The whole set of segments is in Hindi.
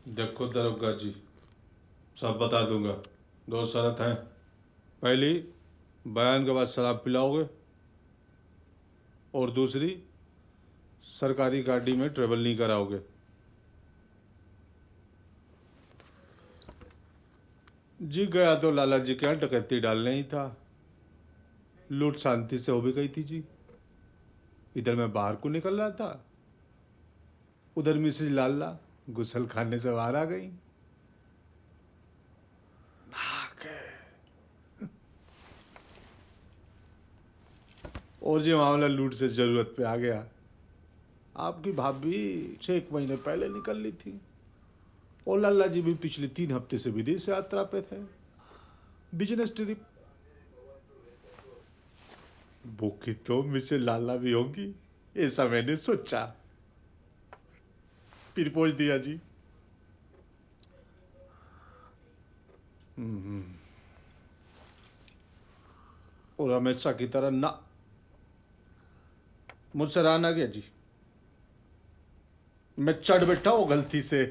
देखो दरोगा जी, सब बता दूंगा। दो शर्त हैं। पहली, बयान के बाद शराब पिलाओगे, और दूसरी, सरकारी गाड़ी में ट्रेवल नहीं कराओगे। जी गया तो लाला जी के यहाँ डकैती डालने ही था। लूट शांति से हो भी गई थी जी। इधर मैं बाहर को निकल रहा था, उधर मिश्री लाला गुसल खाने से बाहर आ गई। और ये मामला लूट से जरूरत पे आ गया। आपकी भाभी 6 महीने पहले निकल ली थी, और लाला जी भी पिछले 3 हफ्ते से विदेश यात्रा पे थे, बिजनेस ट्रिप। भूखी तो मिसे लाला भी होंगी, ऐसा मैंने सोचा, फिर पहुंच दिया जी। और हमेशा की तरह ना, मुझसे रहा ना गया जी। मैं चढ़ बैठा वो गलती से,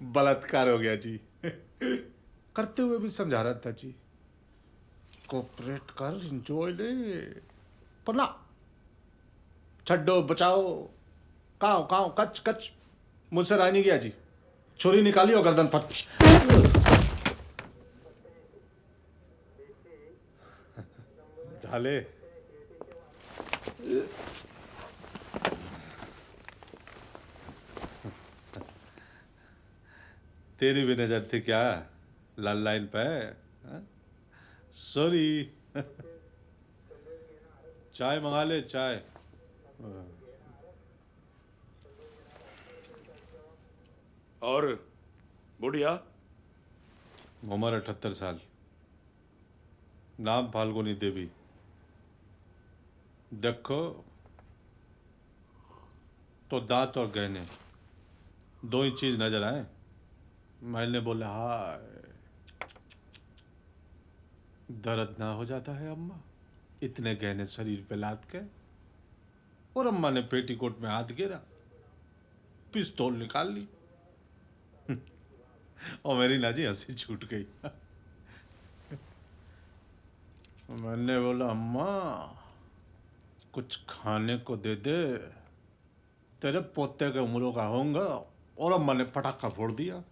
बलात्कार हो गया जी। करते हुए भी समझा रहा था जी, कोऑपरेट कर, इंजॉय ले, पर ना, छड्डो बचाओ, काओ काओ कच कच, मुझसे रहा नहीं गया जी। छुरी निकाली और गर्दन फट ढाले। तेरी भी नजर थी क्या लाल लाइन पे? सॉरी। चाय मंगा ले, चाय। और बुढ़िया? उम्र 78 साल, नाम फाल्गुनी देवी। देखो तो दांत और गहने, दो ही चीज नजर आए। मैंने बोला हाय, दर्द ना हो जाता है अम्मा, इतने गहने शरीर पे लाद के। और अम्मा ने पेटीकोट में हाथ गिरा, पिस्तौल निकाल ली, और मेरी ना जी हंसी छूट गई। मैंने बोला अम्मा, कुछ खाने को दे दे, तेरे पोते के उम्रों का होऊंगा। और अम्मा ने पटाखा फोड़ दिया।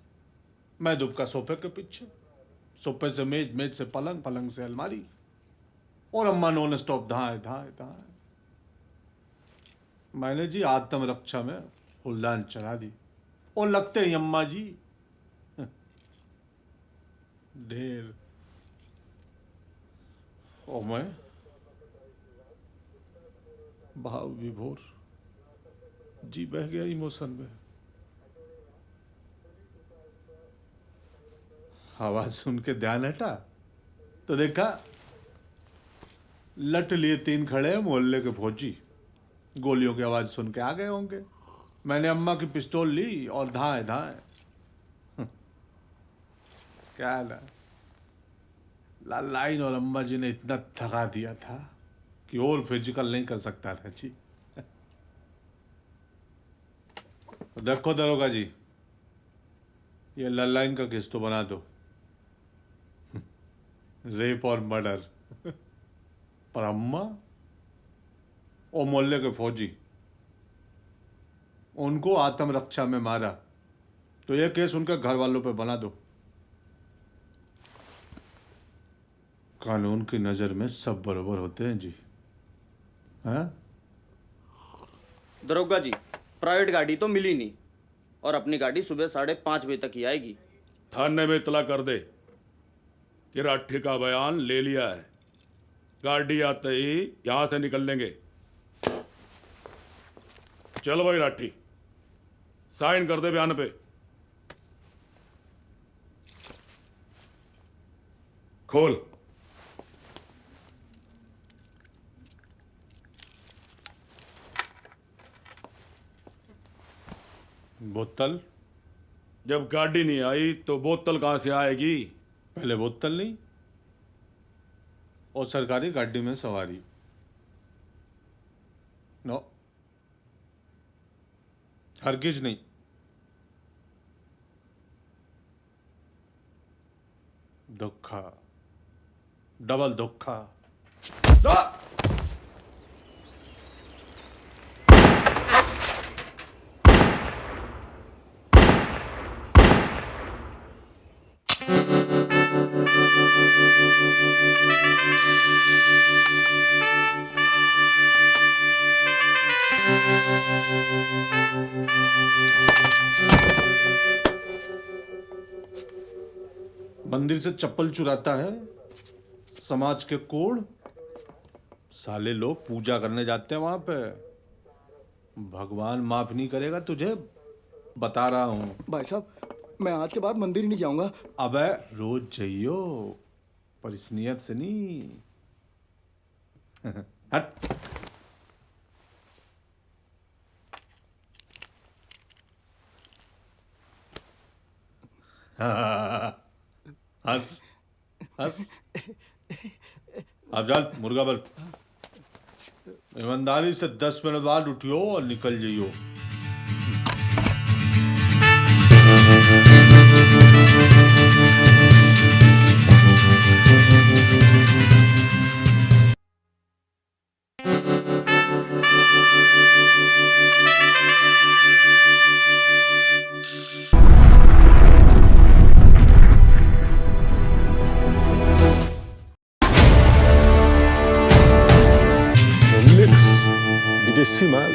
मैं दुबका सोफे के पीछे, सोफे से मेज, मेज से पलंग, पलंग से अलमारी, और अम्मा नॉन स्टॉप धाए धाए धाए। मैंने जी आत्मरक्षा में फुलदान चढ़ा दी, और लगते ही अम्मा जी ढेर। और मैं भाव विभोर, जी बह गया इमोशन में। आवाज सुन के ध्यान हटा तो देखा, लट लिए 3 खड़े मोहल्ले के फौजी, गोलियों की आवाज सुन के आ गए होंगे। मैंने अम्मा की पिस्तौल ली और धाए धाए। क्या ना, लाइन और अम्मा जी ने इतना थका दिया था कि और फिजिकल नहीं कर सकता था जी। देखो दरोगा जी, ये लाइन का केस तो बना दो, रेप और मर्डर। पर अम्मा और मोहल्ले के फौजी, उनको आत्मरक्षा में मारा, तो ये केस उनके घर वालों पे बना दो। कानून की नजर में सब बराबर होते हैं जी। हाँ, दरोगा जी, प्राइवेट गाड़ी तो मिली नहीं, और अपनी गाड़ी सुबह 5:30 बजे तक ही आएगी। थाने में इतला कर दे कि राठी का बयान ले लिया है। गाड़ी आते ही यहां से निकल लेंगे। चलो भाई राठी, साइन कर दे बयान पे। खोल। बोतल? जब गाड़ी नहीं आई तो बोतल कहां से आएगी? पहले बोतल नहीं, और सरकारी गाड़ी में सवारी। नो, हरगिज नहीं। दुखा, डबल दुखा। मंदिर से चप्पल चुराता है, समाज के कोड। साले लोग पूजा करने जाते हैं वहां पे। भगवान माफ नहीं करेगा तुझे, बता रहा हूं। भाई साहब, मैं आज के बाद मंदिर ही नहीं जाऊंगा। अबे रोज जाइयो, पर इस नियत से नहीं। हट। हंस हंस। अब चल मुर्गा बल। ईमानदारी से 10 मिनट बाद उठियो और निकल जाइयो। मिक्स विदेशी माल।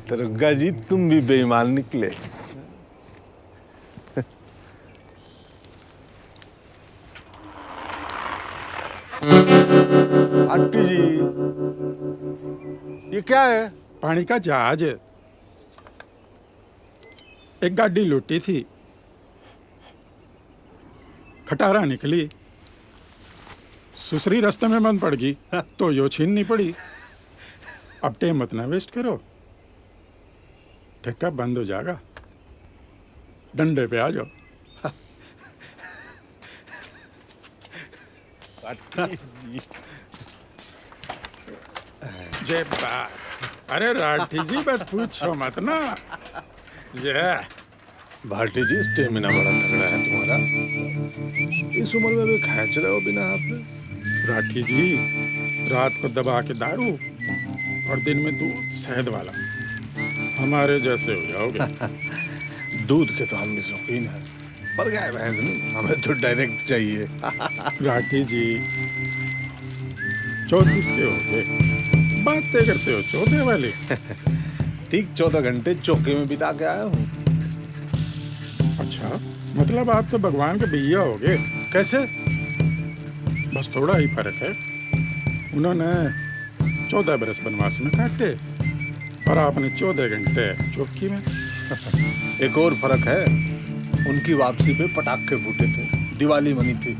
दरोगा जी तुम भी बेईमान निकले। आंटी जी, ये क्या है? पानी का जहाज है। एक गाड़ी लूटी थी, खटारा निकली, सुसरी रास्ते में बंद पड़ गई तो यो छीननी पड़ी। अब टाइम मत ना वेस्ट करो, ठेका बंद हो जाएगा। डंडे पे आ जाओ। आंटी जी, जय बात। अरे राठी जी बस पूछो मत ना। जय भाटी जी स्टेमिना बड़ा तगड़ा है तुम्हारा। इस उम्र में भी खींच रहे हो बिना हाथ में। राठी जी, रात को दबा के दारू और दिन में दूध शहद वाला, हमारे जैसे हो जाओगे। दूध के तो हम भी शौकीन हैं, पर गाय भैंस नहीं, हमें तो डायरेक्ट चाहिए। राठी जी 34 के हो गए, बातें करते हो चौथे वाले। ठीक 14 घंटे चौके में बिता के आया हूँ। अच्छा, मतलब आप तो भगवान के भैया हो गए। कैसे? बस थोड़ा ही फर्क है। उन्होंने 14 बरस वनवास में काटे और आपने 14 घंटे चौकी में। एक और फर्क है, उनकी वापसी पे पटाखे फूटे थे, दिवाली मनी थी,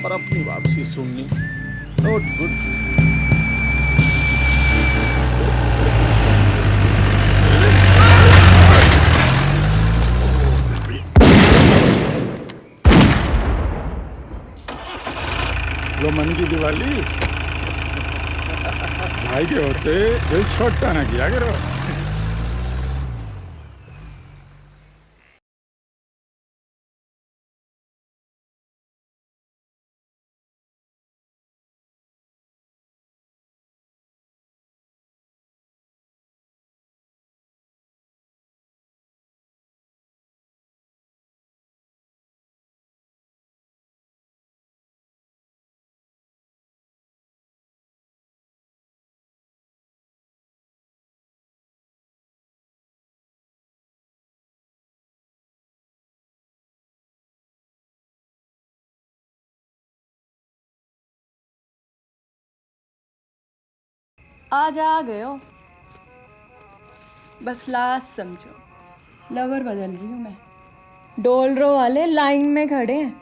पर अपनी वापसी सुननी नॉट गुड। लो मन की दिवाली भाई के होते दिल छोटा ना किया करो। आज आ गए हो, बस लास्ट समझो। लवर बदल रही हूँ मैं। डोलरो वाले लाइन में खड़े हैं,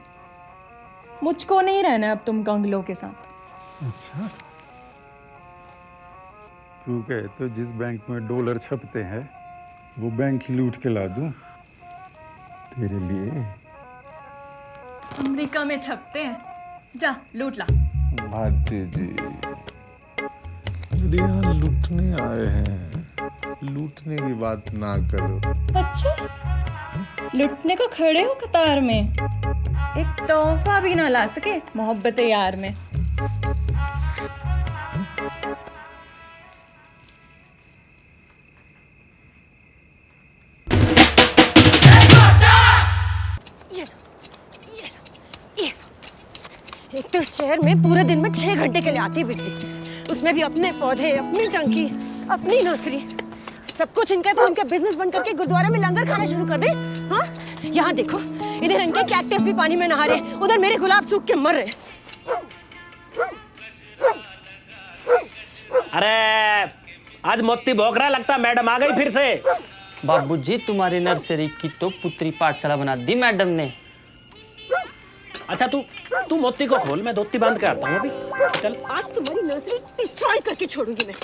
मुझको नहीं रहना अब तुम कंगलों के साथ। अच्छा, तू कहे तो जिस बैंक में डॉलर छपते हैं वो बैंक ही लूट के ला दूं तेरे लिए। अमेरिका में छपते हैं, जा लूट ला। भाटी जी, यहाँ लूटने आए हैं, लूटने की बात ना करो। अच्छा, लुटने को खड़े हो कतार में? एक तोहफा भी ना ला सके मोहब्बत यार में। एक तो इस शहर में पूरे दिन में 6 घंटे के लिए आती है बिजली, उसमें भी अपने पौधे, अपनी टंकी, अपनी नर्सरी, सब कुछ इनका। तो हम क्या बिजनेस बंद करके गुरुद्वारा में लंगर खाना शुरू कर दे? हाँ, यहाँ देखो, इधर इनके कैक्टस भी पानी में नहा रहे, उधर मेरे गुलाब सूख के मर रहे। अरे आज मोती भौंक रहा, लगता मैडम आ गई फिर से। बाबूजी, तुम्हारी नर्सरी की तो पुत्री पाठशाला बना दी मैडम ने। अच्छा तू मोती को खोल, मैं धोती बांध के आता हूँ अभी। चल। आज तुम्हारी नर्सरी डिस्ट्रॉय करके छोड़ूंगी मैं।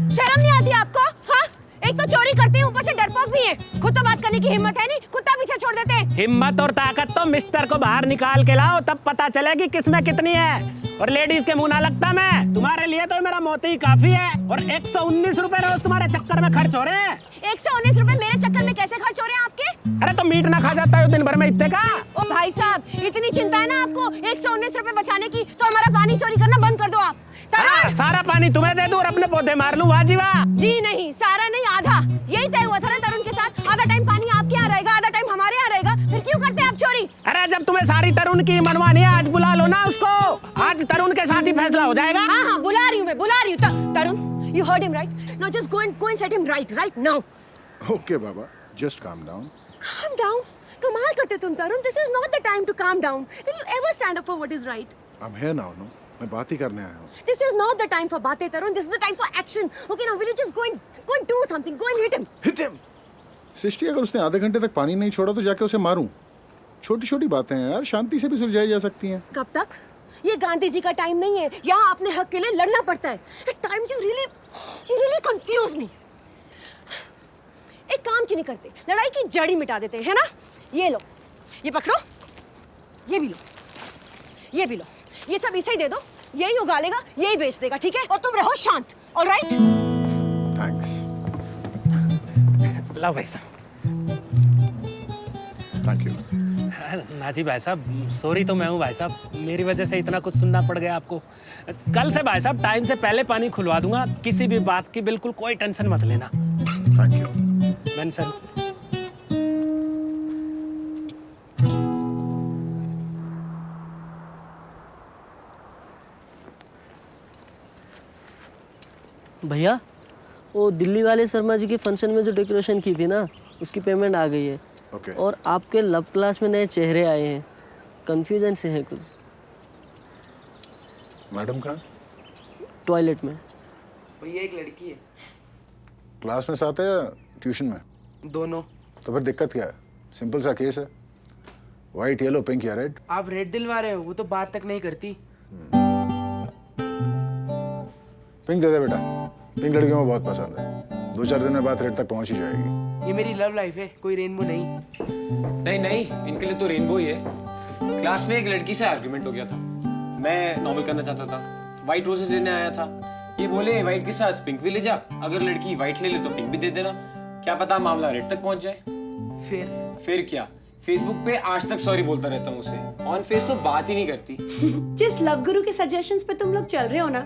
शर्म नहीं आती आपको? हाँ, एक तो चोरी करते हैं, ऊपर से डरपोक भी है। खुद तो बात करने की हिम्मत है नहीं, कुत्ता पीछे छोड़ देते हैं। हिम्मत और ताकत तो मिस्टर को बाहर निकाल के लाओ, तब पता चलेगी किसमें कितनी है। और लेडीज के मुंह ना लगता मैं, तुम्हारे लिए तो मेरा मोती काफी है। और 119 रुपए रोज तुम्हारे चक्कर में खर्च हो रहे हैं। 119 रुपए मेरे चक्कर में कैसे खर्च हो रहे हैं आपके? अरे तो मीट ना खा जाता है दिन भर में इतने का। ओ भाई साहब, इतनी चिंता है ना आपको 119 रुपए बचाने की, तो हमारा पानी चोरी करना बंद कर दो आप। सारा पानी तुम्हें दे दूं और अपने पौधे मार लूं, वाह जी वाह। जी नहीं, सारा नहीं, आधा। यही तय हुआ था ना तरुण के साथ, आधा टाइम पानी आपके यहाँ रहेगा, आधा टाइम हमारे यहाँ रहेगा। फिर क्यों करते हैं आप चोरी? अरे जब तुम्हें सारी तरुण की मनवानी है, आज बुला लो ना उसको। आज तरुण के साथ ही फैसला हो जाएगा। हाँ हाँ, बुला रही हूँ मैं, बुला रही हूँ। तरुण, you heard him right? Now just go and set him right now. Okay, Baba. Just calm down. Calm down? कमाल करते तुम तरुण। This is not the time to calm down. Will you ever stand up for what is right? I'm here now, no? मैं बात ही करने आया हूँ। This is not the time for बातें तरुण. This is the time for action. Okay, now will you just go and do something? Go and hit him. Hit him. सृष्टि, अगर उसने आधे घंटे तक पानी नहीं छोड़ा तो जाके उसे मारूं? छोटी छोटी बातें हैं यार, शांति से भी सुलझाई जा सकती हैं। कब तक? ये गांधी जी का टाइम नहीं है। यहाँ अपने हक के लिए लड़ना पड़ता है। At times you really confuse me. एक काम क्यों नहीं करते? लड़ाई की जड़ ही मिटा देते हैं, है ना? ये लो, ये पकड़ो, ये भी लो, ये भी लो, ये सब इसे ही दे दो। यही उगा लेगा, यही बेच देगा, ठीक है? और तुम रहो शांत, ऑलराइट? थैंक्स। लो भाई साहब। Thank you. नाजी भाई साहब, सॉरी तो मैं हूँ भाई साहब, मेरी वजह से इतना कुछ सुनना पड़ गया आपको। कल से भाई साहब टाइम से पहले पानी खुलवा दूंगा, किसी भी बात की बिल्कुल कोई टेंशन मत लेना। Thank you. मेंशन। भैया, वो दिल्ली वाले शर्मा जी के फंक्शन में जो डेकोरेशन की थी ना, उसकी पेमेंट आ गई है। ओके। और आपके लब क्लास में नए चेहरे आए हैं, कंफ्यूजन से हैं कुछ। मैडम कहाँ? टॉयलेट में। भैया एक लड़की है। क्लास में साथ है या ट्यूशन में? दोनों। तो फिर दिक्कत क्या है? सिंपल सा केस है, वाइट येलो पिंक या रेड। आप रेड दिलवा रहे हो, वो तो बात तक नहीं करती। पिंक दे दे बेटा, पिंक लड़कियों में बहुत पसंद है। 2-4 दिन में बात रेड तक पहुंच ही जाएगी। ये मेरी लव लाइफ है, कोई रेनबो नहीं। नहीं, इनके लिए तो रेनबो ही है। क्लास में एक लड़की से आर्गुमेंट हो गया था, मैं नॉर्मल करना चाहता था, व्हाइट रोजेस लेने आया था। ये बोले व्हाइट के साथ पिंक भी ले जा, अगर लड़की व्हाइट ले ले तो पिंक भी दे देना। क्या पता मामला रेड तक पहुंच जाए। फिर क्या, फेसबुक पे आज तक सॉरी बोलता रहता हूँ उसे, ऑन फेस तो बात ही नहीं करती। जिस लव गुरु के सजेशंस पे तुम लोग चल रहे हो ना,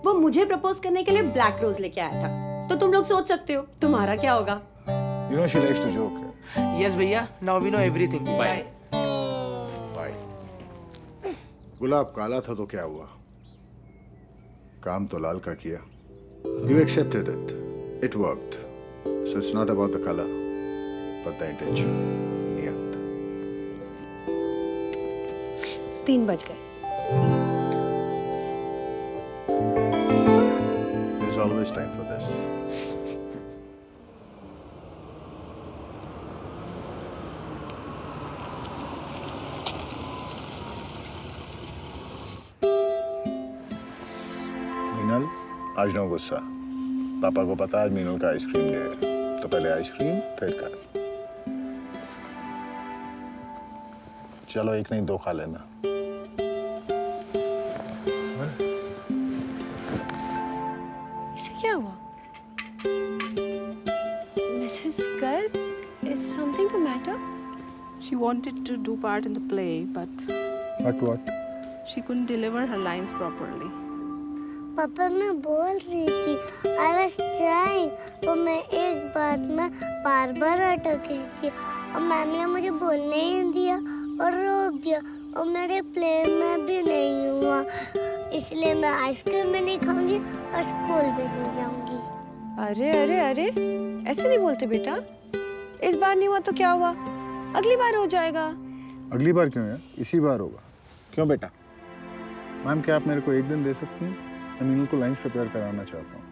वो मुझे प्रपोज करने के लिए ब्लैक रोज लेके आया था। तो तुम लोग सोच सकते हो तुम्हारा क्या होगा। You know she likes to joke. Yes भैया, now we know everything. Bye. Bye. गुलाब काला था तो क्या हुआ, काम तो लाल का किया। You accepted it. It worked. So it's not about the color, but the intention. नियत। 3 बज गए। There's always time for this. Meenal, आज नो गुस्सा। पापा को पता आज मीनल का आइसक्रीम डे है, तो पहले आइसक्रीम फिर कर। चलो एक नहीं 2 खा लेना। इसे क्या हुआ? matter? She wanted to do part in the play, but What? she couldn't deliver her lines properly. पापा मैं बोल रही थी I was trying तो मैं एक बात में बार अटक रही थी और मैम ने मुझे बोलने ही नहीं दिया और रोक दिया और मेरे प्ले में भी नहीं हुआ इसलिए मैं आइसक्रीम भी नहीं खाऊंगी और स्कूल भी नहीं जाऊंगी। अरे अरे अरे ऐसे नहीं बोलते बेटा। इस बार नहीं हुआ तो क्या हुआ, अगली बार हो जाएगा। अगली बार क्यों यार, इसी बार होगा। क्यों बेटा? मैम क्या आप मेरे को एक दिन दे सकती हैं? मैं मीनू को लाइंस प्रिपेयर कराना चाहता हूँ।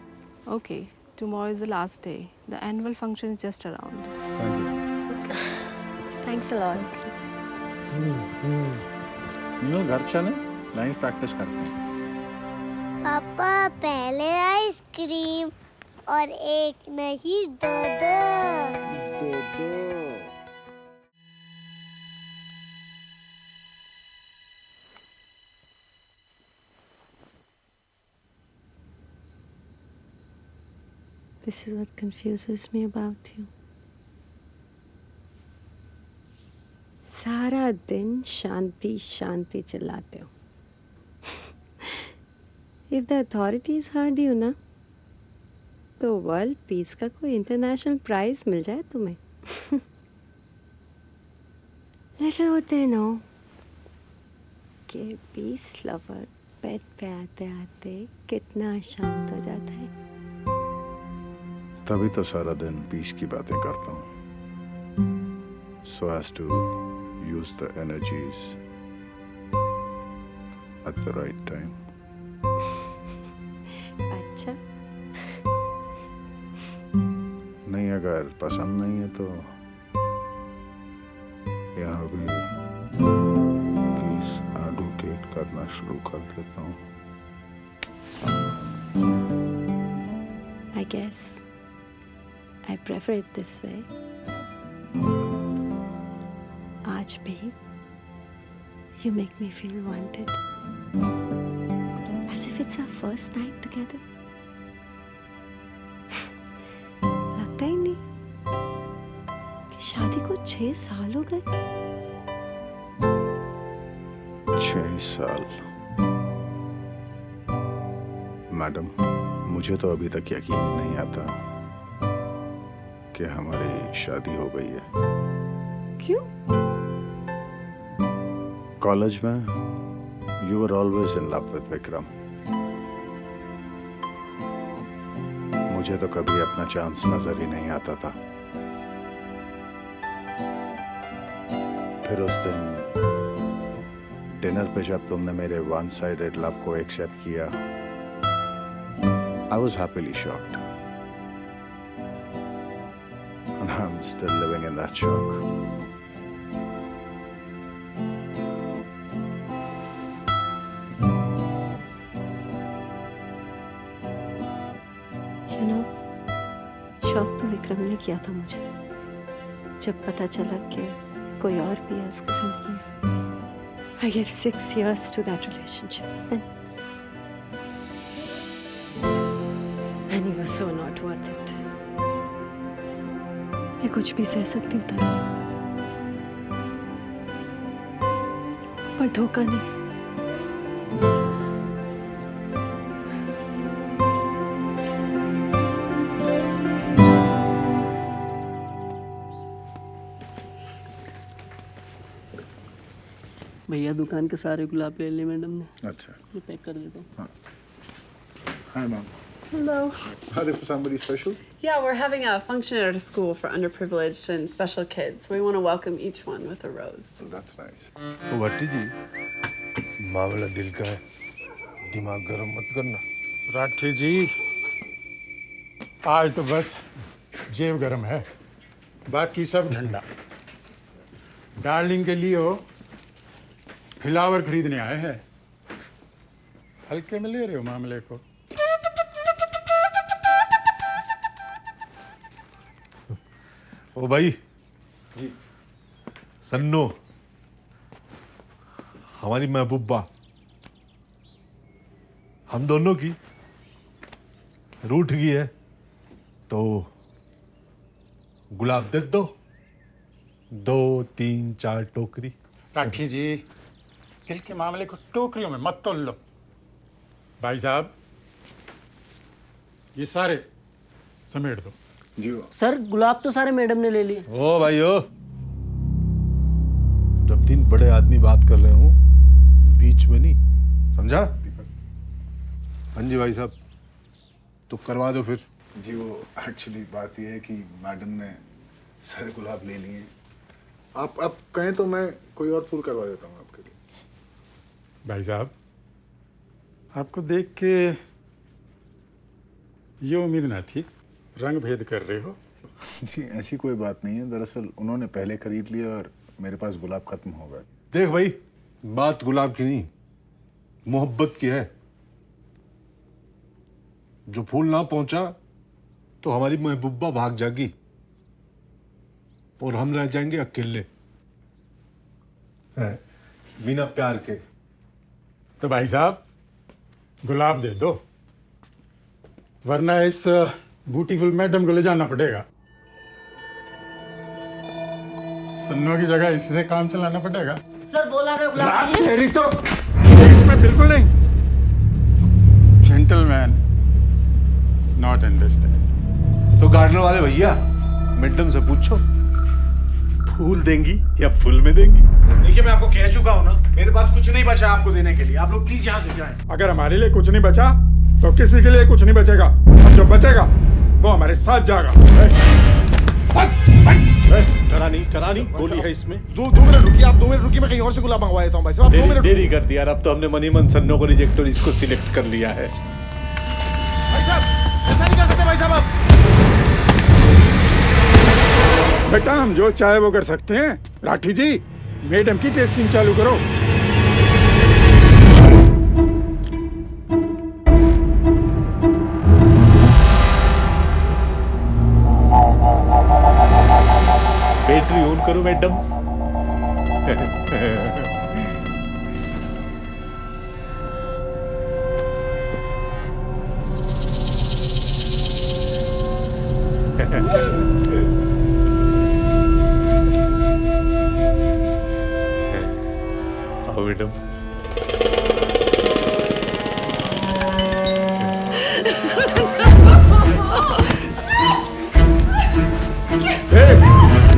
Okay, tomorrow is the last day. The annual function is just around. Thanks a lot. Meenu घर चले, लाइंस प्रैक्टिस करते हैं। पापा पहले आइसक्रीम और एक नहीं दो। This is what confuses me about you. सारा दिन शांति शांति चिल्लाते हो। If the authorities heard you ना, तो वर्ल्ड पीस का कोई इंटरनेशनल प्राइज मिल जाए तुम्हें। Little होते नो कि पीस लवर बेड पे आते आते कितना शांत हो जाता है। तभी तो सारा दिन पीस की बातें करता हूँ। So as to use the energies at the right time. अच्छा। नहीं, अगर पसंद नहीं है तो यहाँ भी केस एडवोकेट करना शुरू कर देता हूँ। I guess I prefer it this way. आज भी you make me feel wanted, as if it's our first night together. लगता ही नहीं कि शादी को 6 साल हो गए। 6 साल। मैडम, मुझे तो अभी तक यकीन ही नहीं आता कि हमारी शादी हो गई है। क्यों? कॉलेज में you were always in love with Vikram. मुझे तो कभी अपना चांस नजर ही नहीं आता था। फिर उस दिन डिनर पे जब तुमने मेरे वन साइडेड लव को एक्सेप्ट किया, I was happily shocked. And I'm still living in that shock. You know, शौक तो विक्रम ने किया था मुझे, जब पता चला कि कोई और भी है उसकी जिंदगी में। I gave 6 years to that relationship, and he was so not worth it. मैं कुछ भी सह सकती हूँ तनु, पर धोखा नहीं। भैया दुकान के सारे गुलाब ले लिए मैडम ने। अच्छा, मैं पैक कर देता हूँ। हाँ। Hi, Mom. Hello. Are they for somebody special? Yeah, we're having a function at a school for underprivileged and special kids. We want to welcome each one with a rose. Oh, that's nice. तो भट्टी जी, मामला दिल का है, दिमाग गर्म मत करना। राठी जी, आज तो बस जेब गरम है, बाकी सब ठंडा। डार्लिंग के लिए हो फ्लावर खरीदने आए हैं, हल्के में ले रहे हो मामले को। ओ भाई जी, सन्नो, हमारी महबूबा, हम दोनों की रूठ गई है, तो गुलाब दे दो, 2, 3, 4 टोकरी। राठी जी, दिल के मामले को टोकरियों में मत तोल लो। भाई साहब, ये सारे समेट दो। जी सर, गुलाब तो सारे मैडम ने ले लिए। ओ भाई ओ, जब 3 बड़े आदमी बात कर रहे हो बीच में नहीं, समझा? हाँ जी भाई साहब, तो करवा दो फिर। जी वो एक्चुअली बात यह है कि मैडम ने सारे गुलाब ले लिए। आप कहें तो मैं कोई और फूल करवा देता हूँ आपके लिए। भाई साहब, आपको देख के ये उम्मीद ना थी, रंग भेद कर रहे हो। जी ऐसी कोई बात नहीं है, दरअसल उन्होंने पहले खरीद लिया और मेरे पास गुलाब खत्म हो गए। देख भाई, बात गुलाब की नहीं, मोहब्बत की है। जो फूल ना पहुंचा तो हमारी महबूबा भाग जाएगी और हम रह जाएंगे अकेले, बिना प्यार के। तो भाई साहब, गुलाब दे दो, वरना इस ब्यूटीफुल मैडम को ले जाना पड़ेगा। सन्नों की जगह इससे काम चलाना पड़ेगा। सर बोला था गुलाब। तेरी तो इसमें बिल्कुल नहीं। Gentleman not understand. तो गार्डनर वाले भैया, मैडम से पूछो फूल देंगी या फूल में देंगी। देखिए, मैं आपको कह चुका हूँ ना, मेरे पास कुछ नहीं बचा आपको देने के लिए। आप लोग प्लीज यहाँ से जाएं। अगर हमारे लिए कुछ नहीं बचा तो किसी के लिए कुछ नहीं बचेगा, और जो बचेगा वो हमारे साथ जाएगा। डरा नहीं, गोली है इसमें। 2 मिनट रुकिए, आप 2 मिनट रुकिए, मैं कहीं और से गुलाब मंगवा देता हूँ भाई साहब। आप 2 मिनट देरी कर दिया यार, अब तो हमने मनीमन सन्नो को रिजेक्ट और इसको सिलेक्ट कर लिया है। भाई साहब, ऐसा नहीं कर सकते भाई साहब आप। बेटा, हम जो चाहे वो कर सकते हैं। राठी जी, मैडम की टेस्टिंग चालू करो। बैटरी ऑन करो मैडम। आओ मैडम।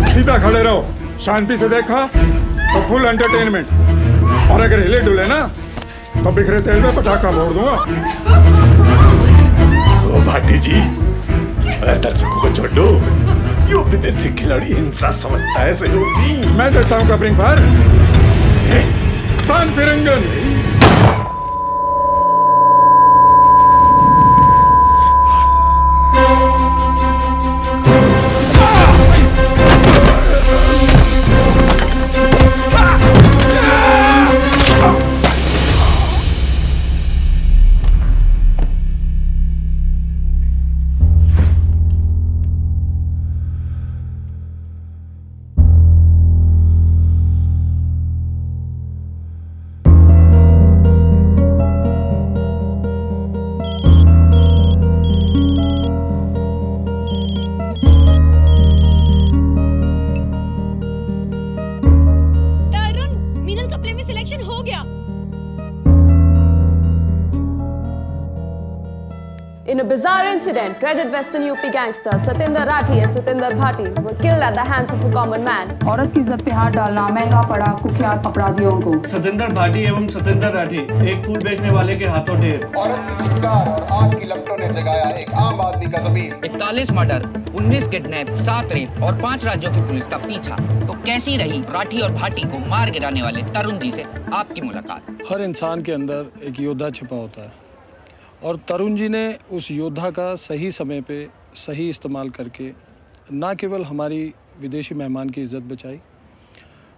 सीधा खड़े रहो, शांति से देखा तो फुल एंटरटेनमेंट, और अगर हिले डुले ना तो बिखरे तेल में पटाखा फोड़ दूंगा। ओ भाटी जी, दर्शकों को छोड़ दो, यो विदेशी खिलाड़ी हिंसा समझता है सहयोगी। मैं देता हूँ कपरिंग पर सान फिरंगन। In a bizarre incident, dreaded Western UP gangsters Satinder Rathi and Satinder Bhati were killed at the hands of a common man. औरत की इज्जत पे हाथ डालना महंगा पड़ा कुख्यात अपराधियों को। सतिंदर भाटी एवं सतिंदर राठी एक फूल बेचने वाले के हाथों ढेर। औरत की चित्कार और आग की लपटों ने जगाया एक आम आदमी का ज़मीर। 41 मर्डर, 19 किडनैप, 7 रेप और 5 राज्यों की पुलिस का पीछा। तो कैसी रही राठी और भाटी को मार गिराने वाले तरुण जी से आपकी मुलाकात? हर इंसान के अंदर एक योद्धा छिपा होता है और तरुण जी ने उस योद्धा का सही समय पे सही इस्तेमाल करके ना केवल हमारी विदेशी मेहमान की इज्जत बचाई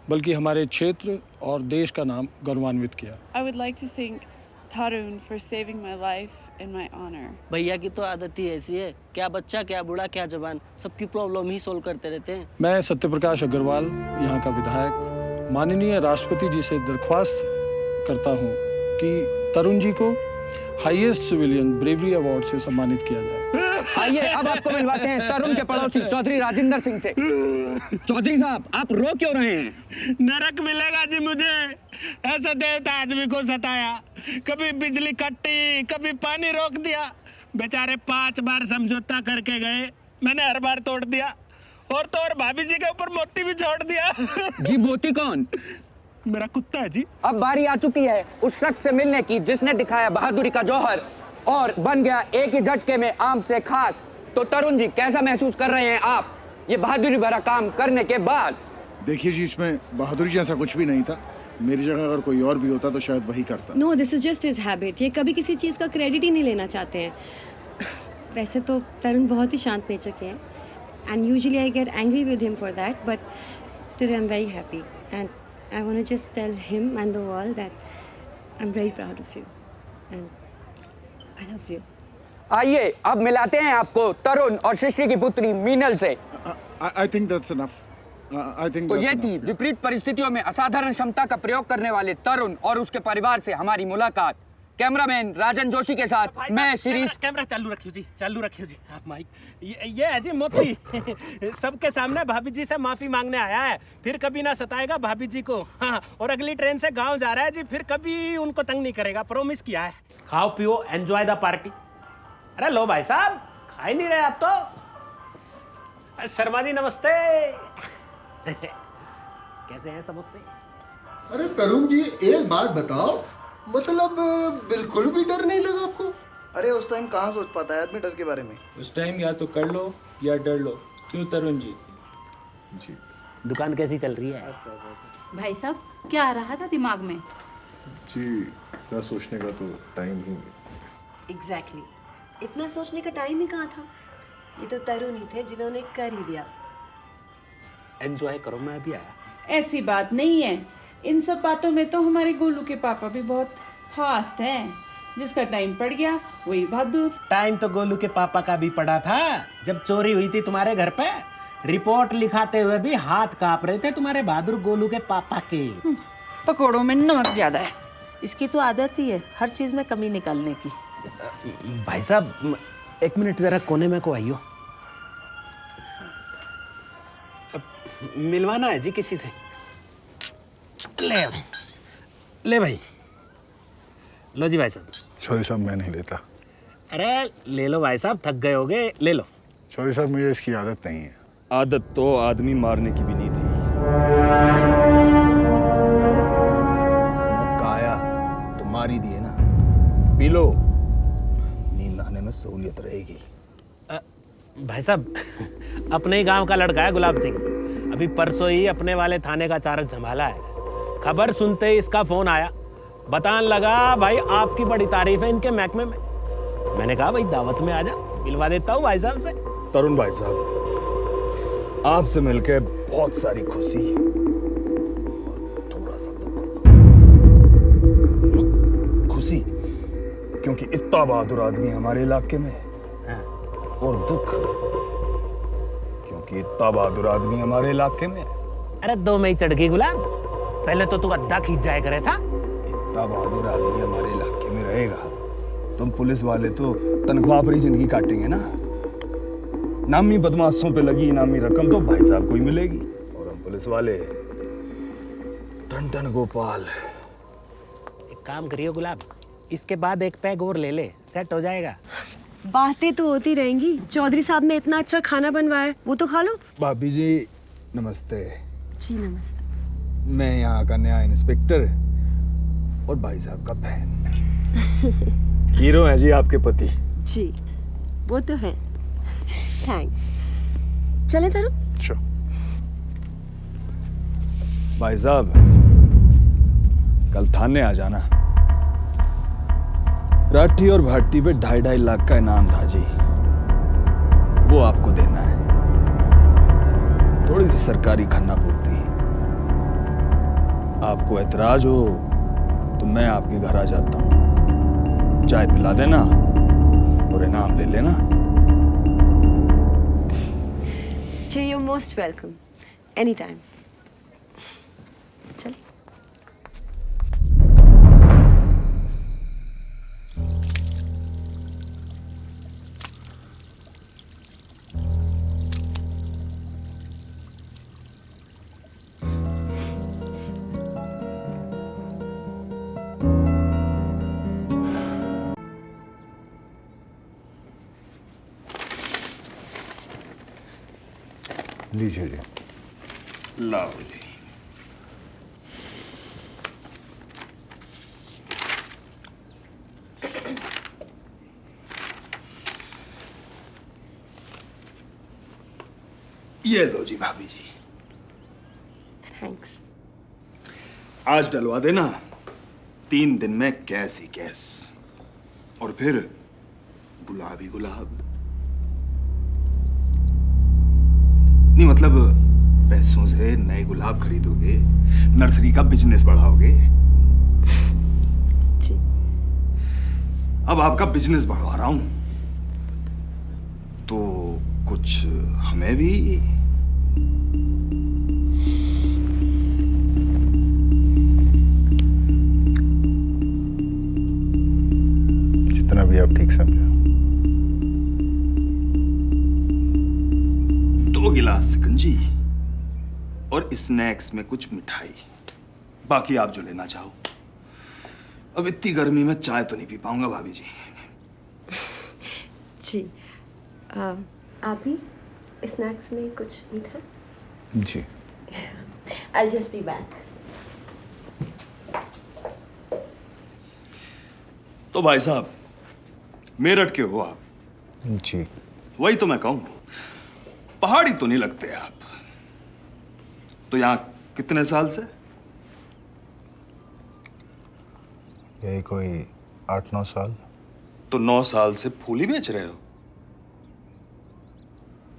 बल्कि हमारे क्षेत्र और देश का नाम गौरवान्वित किया। I would like to thank Tarun for saving my life and my honor. भैया की तो आदत ही ऐसी है, क्या बच्चा क्या बूढ़ा क्या जवान, सबकी प्रॉब्लम ही सोल्व करते रहते हैं। मैं सत्यप्रकाश अग्रवाल, यहाँ का विधायक, माननीय राष्ट्रपति जी से दरख्वास्त करता हूँ कि तरुण जी को हाईएस्ट सिविलियन ब्रेवरी अवार्ड से सम्मानित किया जाए। आइए अब आपको मिलवाते हैं तरुण के पड़ोसी चौधरी राजेंद्र सिंह से। चौधरी साहब, आप रो क्यों रहे हैं? नरक मिलेगा जी मुझे, ऐसा देवता आदमी को सताया। कभी बिजली कट्टी, कभी पानी रोक दिया। बेचारे 5 बार समझौता करके गए, मैंने हर बार तोड़ दिया। और तो और भाभी जी के ऊपर मोती भी छोड़ दिया। जी मोती कौन? मेरा कुत्ता है जी। अब बारी आ चुकी है उस शख्स से मिलने की जिसने दिखाया बहादुरी का जौहर और बन गया एक ही झटके में आम से खास। तो तरुण जी, कैसा महसूस कर रहे हैं आप ये बहादुरी भरा काम करने के बाद? देखिए जी, इसमें बहादुरी जैसा कुछ भी नहीं था। मेरी जगह अगर कोई और भी होता तो शायद वही करता। No, this is just his habit. ये कभी किसी चीज़ का क्रेडिट ही नहीं लेना चाहते हैं। वैसे तो तरुण बहुत ही शांत नेचर के हैं and usually I get angry with him for that, but today I am very happy and I want to just tell him and the world that I am very proud of you and I love you. आइए अब मिलाते हैं आपको तरुण और सृष्टि की पुत्री मीनल से। I think that's enough. तो ये थी विपरीत परिस्थितियों में असाधारण क्षमता का प्रयोग करने वाले तरुण और उसके परिवार से हमारी मुलाकात। कैमरामैन राजन जोशी के साथ मैं शिरीष। कैमरा चालू रखियो जी, चालू रखियो जी। हाँ, माइक ये है जी मोती। सबके सामने भाभी जी से माफी मांगने आया है, फिर कभी ना सताएगा भाभी जी को। हाँ, और अगली ट्रेन से गांव जा रहा है जी, फिर कभी उनको तंग नहीं करेगा, प्रॉमिस किया है। खाओ पियो, एंजॉय द पार्टी। अरे लो भाई साहब, खा ही नहीं रहे आप तो। शर्मा जी नमस्ते। कैसे हैं सब उससे? अरे तरुण जी, एक बात बताओ, मतलब बिल्कुल भी डर नहीं लगा आपको? अरे उस टाइम कहाँ सोच पाता है आदमी डर के बारे में। उस टाइम या तो कर लो या डर लो। क्यों तरुण जी? जी। दुकान कैसी चल रही है? भाई साहब, क्या आ रहा था दिमाग में? जी, क्या सोचने का तो टाइम ही। एग्जैक्टली, इतना सोचने का टाइम ही कहाँ था। ये तो तरुण ही थे जिन्होंने कर ही दिया। एंजॉय करो, मैं अभी आया। ऐसी बात नहीं है, इन सब बातों में तो हमारे गोलू के पापा भी बहुत फास्ट हैं। जिसका टाइम पड़ गया वही बहादुर। टाइम तो गोलू के पापा का भी पड़ा था। जब चोरी हुई थी तुम्हारे घर पे, रिपोर्ट लिखाते हुए भी हाथ कांप रहे थे तुम्हारे बहादुर गोलू के पापा के। पकोड़ों में नमक ज्यादा है। इसकी तो आदत ही है हर चीज में कमी निकालने की। भाई साहब, 1 मिनट जरा कोने में को आइयो। मिलवाना है जी किसी से। ले भाई, लो जी भाई साहब। चौधरी साहब, मैं नहीं लेता। अरे ले लो भाई साहब, थक गए होगे, ले लो। चौधरी साहब, मुझे इसकी आदत नहीं है। आदत तो आदमी मारने की भी नहीं थी। मौका आया तो मार ही दिए ना। पी लो, नींद आने में सहूलियत रहेगी। भाई साहब, अपने ही गांव का लड़का है गुलाब सिंह। अभी परसों ही अपने वाले थाने का चार्ज संभाला है। खबर सुनते ही इसका फोन आया, बताने लगा भाई आपकी बड़ी तारीफ है इनके महकमे में। मैंने कहा भाई दावत में आजा, मिलवा देता हूँ भाई साहब से। तरुण भाई साहब, आपसे मिलकर बहुत सारी खुशी और थोड़ा सा दुख। खुशी क्योंकि इतना बहादुर आदमी हमारे इलाके में है, और दुख क्योंकि इतना बहादुर आदमी हमारे इलाके में। अरे 2 में ही चढ़ गई गुलाब, पहले तो तू अद्धा खींच जाया करे था। इतना बहादुर आदमी हमारे इलाके में रहेगा, तुम पुलिस वाले तो तनख्वाह पर ही जिंदगी काटेंगे ना। नामी बदमाशों पे लगी इनामी रकम तो भाई साहब को ही मिलेगी, और हम पुलिस वाले टन टन गोपाल। एक काम करियो गुलाब, इसके बाद 1 पैग और ले ले, सेट हो जाएगा। बातें तो होती रहेंगी। चौधरी साहब ने इतना अच्छा खाना बनवाया, वो तो खा लो। भाभी जी नमस्ते। जी नमस्ते। मैं यहाँ का नया इंस्पेक्टर और भाई साहब का फैन। हीरो है जी आपके पति। जी वो तो है। थैंक्स। चले तरुण? भाई साहब, कल थाने आ जाना। राठी और भाटी पे 2.5 लाख का इनाम था जी, वो आपको देना है। थोड़ी सी सरकारी खाना पूर्ति। आपको ऐतराज हो तो मैं आपके घर आ जाता हूँ, चाय पिला देना और इनाम ले लेना। जी, you're most welcome. Anytime. चल। लीजिए जी। लाओ जी। ये लो जी भाभी जी। थैंक्स। आज डलवा देना 3 दिन में कैस ही कैस, और फिर गुलाब ही गुलाब। नहीं मतलब पैसों से नए गुलाब खरीदोगे, नर्सरी का बिजनेस बढ़ाओगे। जी। अब आपका बिजनेस बढ़वा रहा हूं तो कुछ हमें भी। जितना भी आप ठीक समझो। 2 गिलास सिकंजी और स्नैक्स में कुछ मिठाई, बाकी आप जो लेना चाहो। अब इतनी गर्मी में चाय तो नहीं पी पाऊंगा भाभी जी। जी। आप भी स्नैक्स में कुछ मीठा? जी। I'll just be back. तो भाई साहब मेरठ के हो आप? जी। वही तो मैं कहूं, पहाड़ी तो नहीं लगते आप। तो यहाँ कितने साल से? यही कोई 8-9 साल। तो 9 साल से फूल ही बेच रहे हो?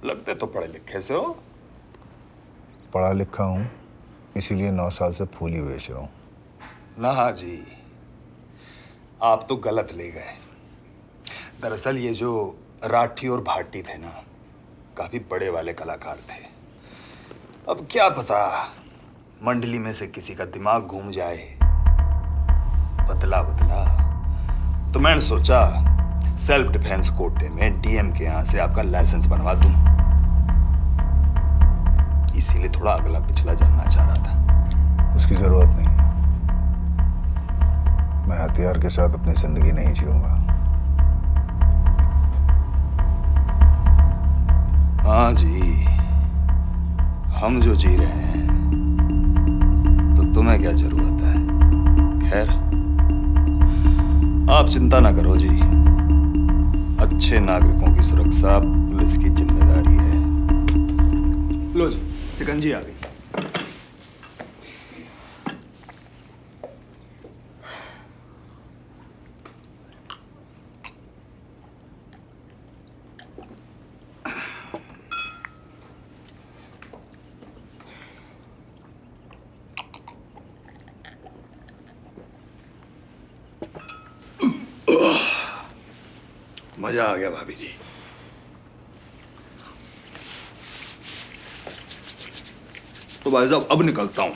लगते तो पढ़े लिखे से हो। पढ़ा लिखा हूँ, इसीलिए 9 साल से फूल ही बेच रहा हूँ। ना जी, आप तो गलत ले गए। दरअसल ये जो राठी और भाटी थे ना, काफी बड़े वाले कलाकार थे। अब क्या पता मंडली में से किसी का दिमाग घूम जाए बदला बदला, तो मैंने सोचा सेल्फ डिफेंस कोटे में डीएम के यहाँ से आपका लाइसेंस बनवा दूं। इसीलिए थोड़ा अगला पिछला जानना चाह रहा था। उसकी जरूरत नहीं। मैं हथियार के साथ अपनी जिंदगी नहीं जीऊंगा। हाँ जी, हम जो जी रहे हैं तो तुम्हें क्या जरूरत है। खैर आप चिंता ना करो जी, अच्छे नागरिकों की सुरक्षा पुलिस की जिम्मेदारी है। लो जी, सिकंजी आ गई। मजा आ गया भाभी जी। तो भाई साहब अब निकलता हूं।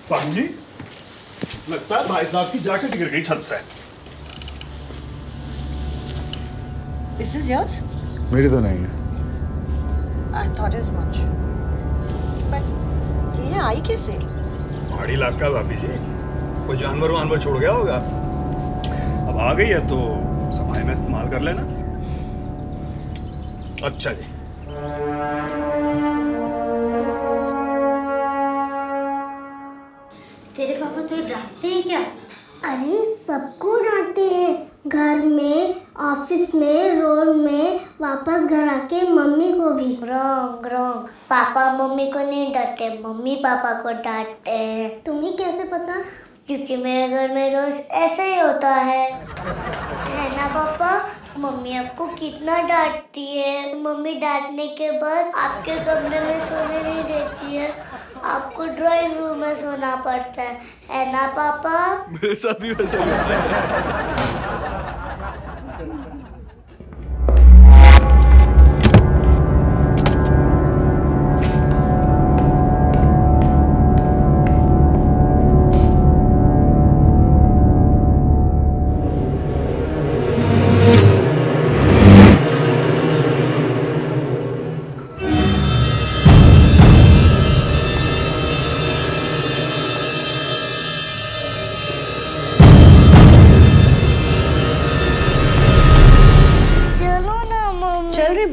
भाभी जी, लगता है भाई साहब की जैकेट गिर गई छत से। Is this yours? मेरी तो नहीं है। I thought as much. But ये आई कैसे? पहाड़ी इलाका भाभी जी, कोई जानवर वानवर छोड़ गया होगा। अब आ गई है तो सफाई में इस्तेमाल कर लेना। अच्छा जी। तेरे पापा तुझे डांटते हैं क्या? अरे सबको डांटते हैं, घर में, ऑफिस में, रोड में, वापस घर आके मम्मी को भी। रॉन्ग रॉन्ग, पापा मम्मी को नहीं डांटते, मम्मी पापा को डांटते हैं। तुम्हें कैसे पता? क्योंकि मेरे घर में रोज ऐसे ही होता है ना पापा? मम्मी आपको कितना डांटती है। मम्मी डांटने के बाद आपके कमरे में सोने नहीं देती है, आपको ड्राइंग रूम में सोना पड़ता है ना पापा? मेरे साथ भी वैसा ही होता है।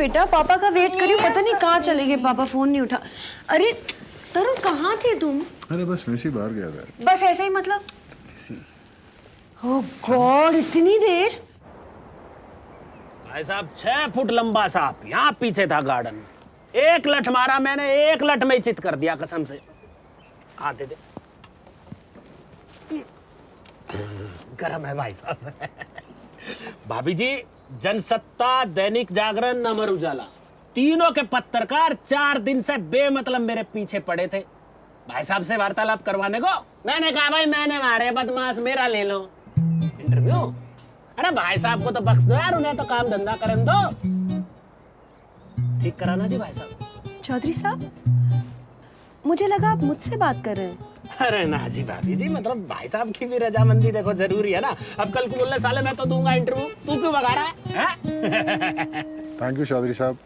बेटा, पापा का वेट करियो, पता नहीं कहाँ चले गए पापा, फोन नहीं उठा। अरे तरुण कहाँ थे तुम? अरे बस वैसे ही बाहर गया था। बस ऐसे ही मतलब? ओह गॉड, इतनी देर? भाई साहब 6 फुट लंबा सांप यहाँ पीछे था गार्डन। एक लठ मारा मैंने, एक लठ में ही चित कर दिया कसम से। आते दे। गरम है भाई साहब। भाभी जी, जनसत्ता, दैनिक जागरण, अमर उजाला, तीनों के पत्रकार 4 दिन से बेमतलब मेरे पीछे पड़े थे भाई साहब से वार्तालाप करवाने को। मैंने कहा भाई मैंने मारे बदमाश, मेरा ले लो इंटरव्यू। अरे भाई साहब को तो बख्श दो यार, उन्हें तो काम धंधा करने दो। ठीक कराना जी भाई साहब। चौधरी साहब, मुझे लगा आप मुझसे बात कर रहे हैं। अरे ना जी भाभी जी, मतलब भाई साहब की भी रजामंदी देखो जरूरी है ना। अब कल को बोलने साले मैं तो दूंगा इंटरव्यू, तू क्यों भगा रहा है? थैंक यू चौधरी साहब।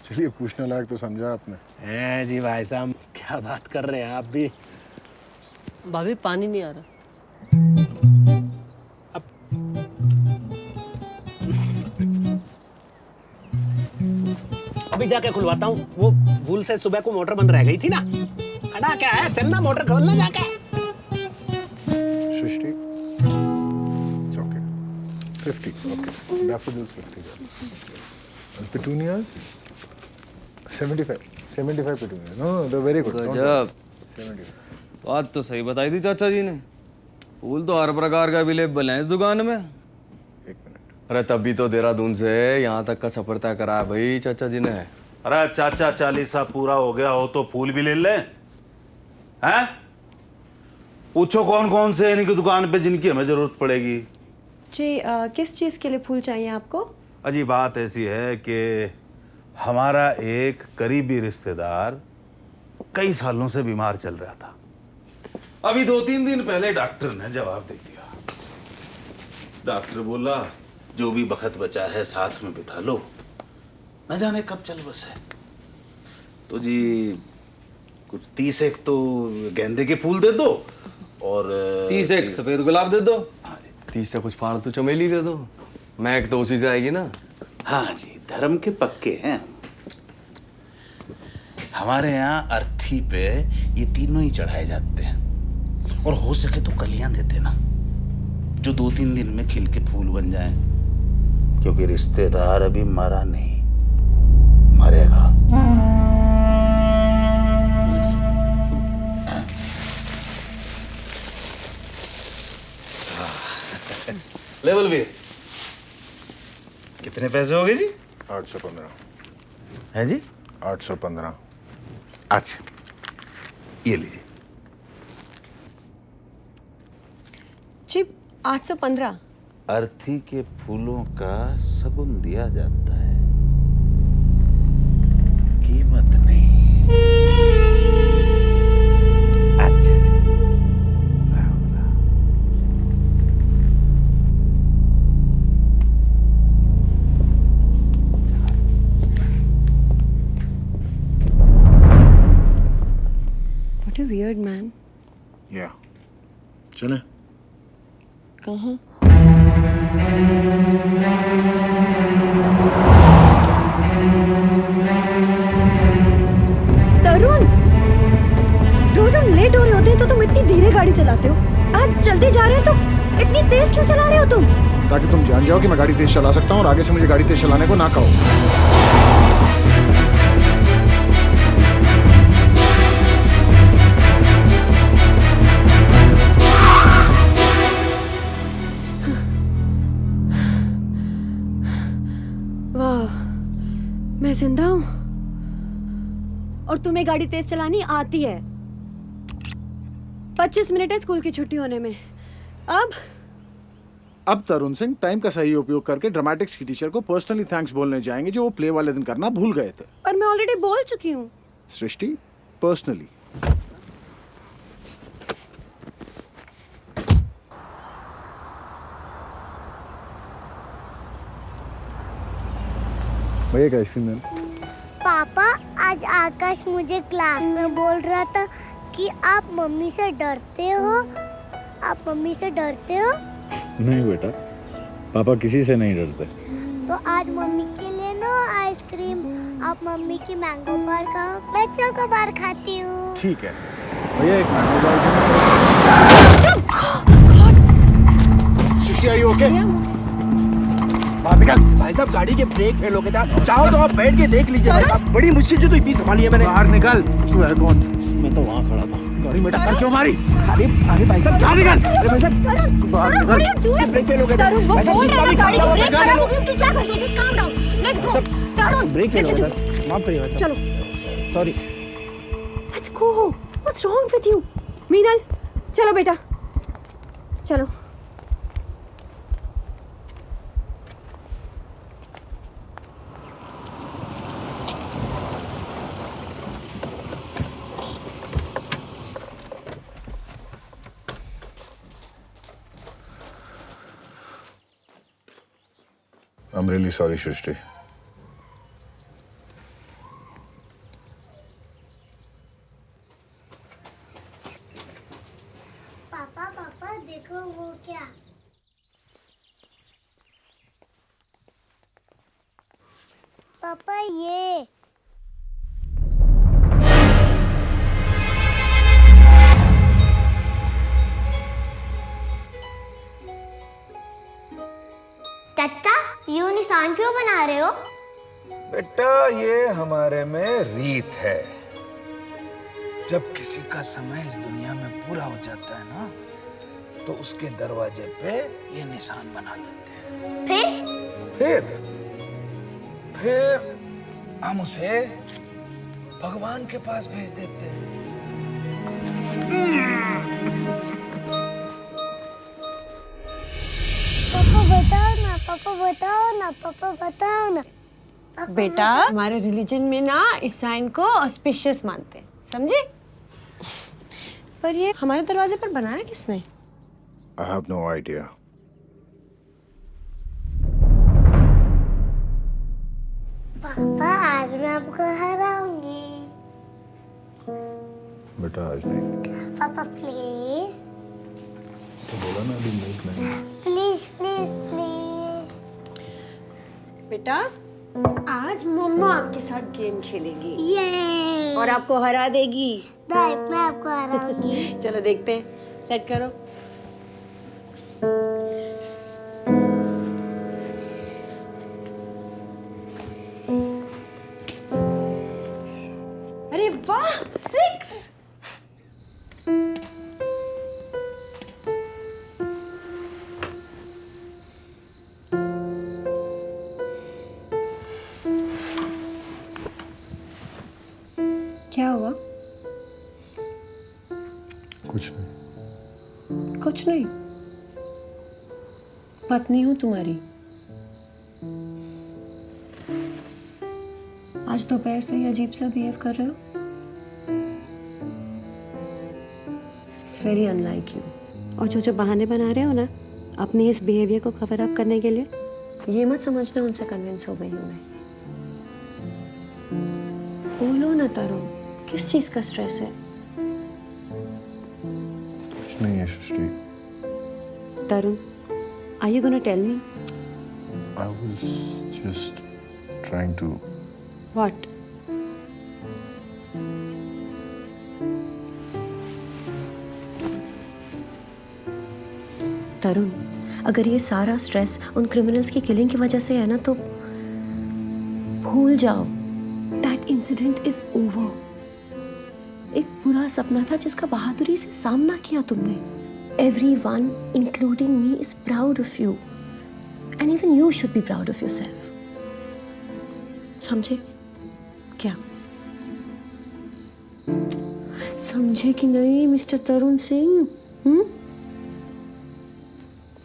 चलिए, पूछने लायक तो समझा आपने। जी भाई साहब, क्या बात कर रहे हैं आप भी। भाभी पानी नहीं आ रहा। अभी जाके खुलवाता हूँ, वो भूल से सुबह को मोटर बंद रह गई थी ना। खड़ा क्या है, चलना मोटर खोलना जाके। सृष्टि, it's okay. 50, okay. Daffodils 50. Petunias 75 petunias. No, they're very good. गजब। 75. बात तो सही बताई थी चाचा जी ने। फूल तो हर प्रकार का अवेलेबल है इस दुकान में। अरे तभी तो देहरादून से यहाँ तक का सफर तय करा है भाई चाचा जी ने। अरे चाचा 40 पूरा हो गया हो तो फूल भी ले ले हैं? पूछो कौन कौन से इनकी दुकान पे जिनकी हमें जरूरत पड़ेगी। जी किस चीज़ के लिए फूल चाहिए आपको? अजी बात ऐसी है कि हमारा एक करीबी रिश्तेदार कई सालों से बीमार चल रहा था। अभी 2-3 दिन पहले डॉक्टर ने जवाब दे दिया। डॉक्टर बोला जो भी वक्त बचा है साथ में बिता लो, न जाने कब चल बसे। तो जी कुछ 30 एक तो गेंदे के फूल दे दो और 30 एक सफेद गुलाब दे दो। 30 से कुछ फालतू चमेली दे दो, महक तो उसी से आएगी ना। हाँ जी, धर्म के पक्के हैं। हमारे यहाँ अर्थी पे ये तीनों ही चढ़ाए जाते हैं, और हो सके तो कलियां दे देना जो 2-3 दिन में खिल के फूल बन जाएं, क्योंकि रिश्तेदार अभी मरा नहीं, मरेगा। लेवल भी कितने पैसे हो गए जी? 815 है जी? 815। अच्छा, ये लीजिए जी। 815 अर्थी के फूलों का शगुन दिया जाता है, कीमत नहीं। अच्छा जी, Ram Ram. What a weird man. या चले। कहाँ? तरुण, रोज हम लेट हो रहे होते हैं तो तुम इतनी धीरे गाड़ी चलाते हो। आज जल्दी जा रहे हो तो इतनी तेज क्यों चला रहे हो तुम? ताकि तुम जान जाओ कि मैं गाड़ी तेज चला सकता हूँ और आगे से मुझे गाड़ी तेज चलाने को ना कहो। वाह, मैं जिंदा हूँ और तुम्हें गाड़ी तेज चलानी आती है। 25 मिनट है स्कूल की छुट्टी होने में। अब तरुण सिंह टाइम का सही उपयोग करके ड्रामेटिक्स की टीचर को पर्सनली थैंक्स बोलने जाएंगे जो वो प्ले वाले दिन करना भूल गए थे। और मैं ऑलरेडी बोल चुकी हूँ। सृष्टि, पर्सनली। भैया एक आइसक्रीम देना। पापा, आज आकाश मुझे क्लास में बोल रहा था कि आप मम्मी से डरते हो। आप मम्मी से डरते हो? नहीं बेटा, पापा किसी से नहीं डरते। तो आज मम्मी के लिए ना नो आइसक्रीम। आप मम्मी की मैंगो बार खाओ, मैं चोको बार खाती हूँ। ठीक है भैया, एक mango bar Srishti, are you okay? बाहर निकल। भाई साहब गाड़ी के ब्रेक फेल हो गए थे, चाहो तो आप बैठ के देख लीजिए भाई साहब, बड़ी मुश्किल से तो इतनी संभाली है मैंने। बाहर निकल। तू है कौन? मैं तो वहाँ खड़ा था, गाड़ी में टक्कर क्यों मारी? अरे अरे भाई साहब बाहर निकल। अरे भाई साहब बाहर निकल, ब्रेक फेल हो गए थे भाई साहब, जितना भी खर्चा हुआ मैं जाने लो। ब्रेक फेल हो गया था, माफ करिए भाई साहब। चलो sorry. Let's go. What's wrong with you? Meenal चलो बेटा चलो। I'm really sorry, Shrishti. पापा पापा देखो वो क्या। पापा ये। चाचा यूं निशान क्यों बना रहे हो? बेटा ये हमारे में रीत है, जब किसी का समय इस दुनिया में पूरा हो जाता है ना, तो उसके दरवाजे पे ये निशान बना देते हैं। फिर हम उसे भगवान के पास भेज देते हैं। पापा बताओ ना, पापा बताओ ना, पापा बताओ ना। बेटा हमारे रिलीजन में ना इस साइन को ऑस्पिशियस मानते हैं, समझे? पर ये हमारे दरवाजे पर बनाया किसने? I have no idea. पापा आज मैं आपको हराऊंगी। बेटा आज नहीं। पापा प्लीज तो बोला ना अभी मूड नहीं। Please please please. बेटा आज मम्मा आपके साथ गेम खेलेगी। ये और आपको हरा देगी। नहीं मैं आपको हराऊंगी। चलो देखते हैं, सेट करो। अरे वाह 6। क्या हुआ? कुछ नहीं। कुछ नहीं। पत्नी हूं तुम्हारी। आज दोपहर से ही अजीब सा बिहेव कर रहे हो। It's very unlike you. और जो बहाने बना रहे हो ना अपने इस बिहेवियर को कवर अप करने के लिए, ये मत समझना उनसे कन्विंस हो गई हूं मैं। बोलो ना तरुण, किस चीज का स्ट्रेस है? कुछ नहीं है सृष्टि। तरुण, are you gonna tell me? I was just trying to. What? तरुण, अगर ये सारा स्ट्रेस उन क्रिमिनल्स की किलिंग की वजह से है ना, तो भूल जाओ। That incident is over. एक बुरा सपना था जिसका बहादुरी से सामना किया तुमने। Everyone, including me, is proud of you, and even you should be proud of yourself. समझे क्या? समझे कि नहीं mister Tarun Singh?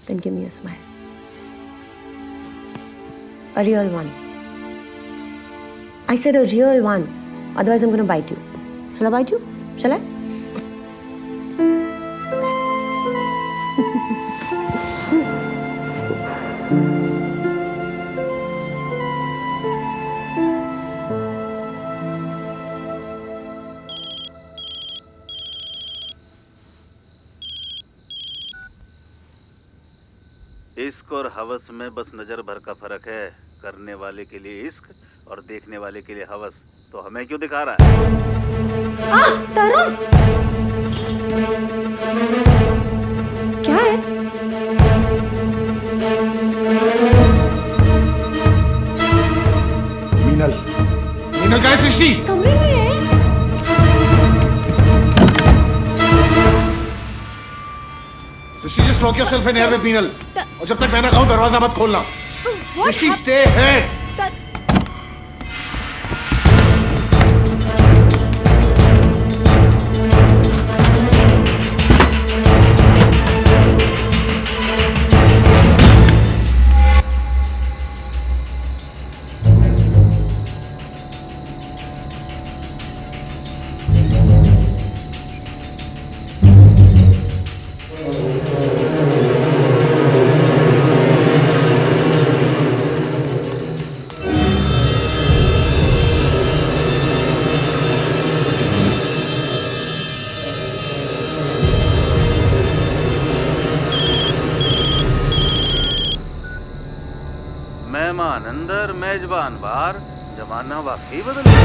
Then give me a smile. A real one. I said a real one. Otherwise, I'm going to bite you. Shall I bite you? Shall I? इश्क और हवस में बस नजर भर का फर्क है। करने वाले के लिए इश्क और देखने वाले के लिए हवस, तो हमें क्यों दिखा रहा है? तरुण, क्या है? मीनल, मीनल कहाँ है सृष्टि? कमरे में है। सृष्टि, just lock yourself in here with Meenal. और जब तक मैं ना कहूँ दरवाजा मत खोलना। सृष्टि, stay here। मेहमान अंदर, मेजबान बाहर, जमाना वाकई बदल गया।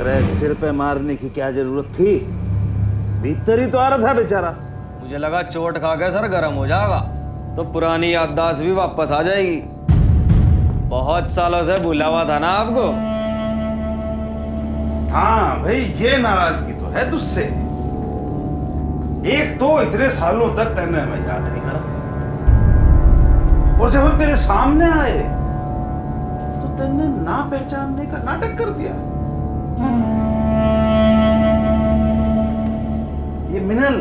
अरे सिर पे मारने की क्या जरूरत थी? भीतर ही तो आ रहा था बेचारा। मुझे लगा चोट खा के सर गर्म हो जाएगा तो पुरानी याददाश्त भी वापस आ जाएगी। बहुत सालों से भूला हुआ था ना आपको। हाँ भाई, ये नाराजगी तो है तुझसे। एक तो इतने सालों तक तैने हमें याद नहीं करा, और जब हम तेरे सामने आए तो तैने ना पहचानने का नाटक कर दिया। ये मिनल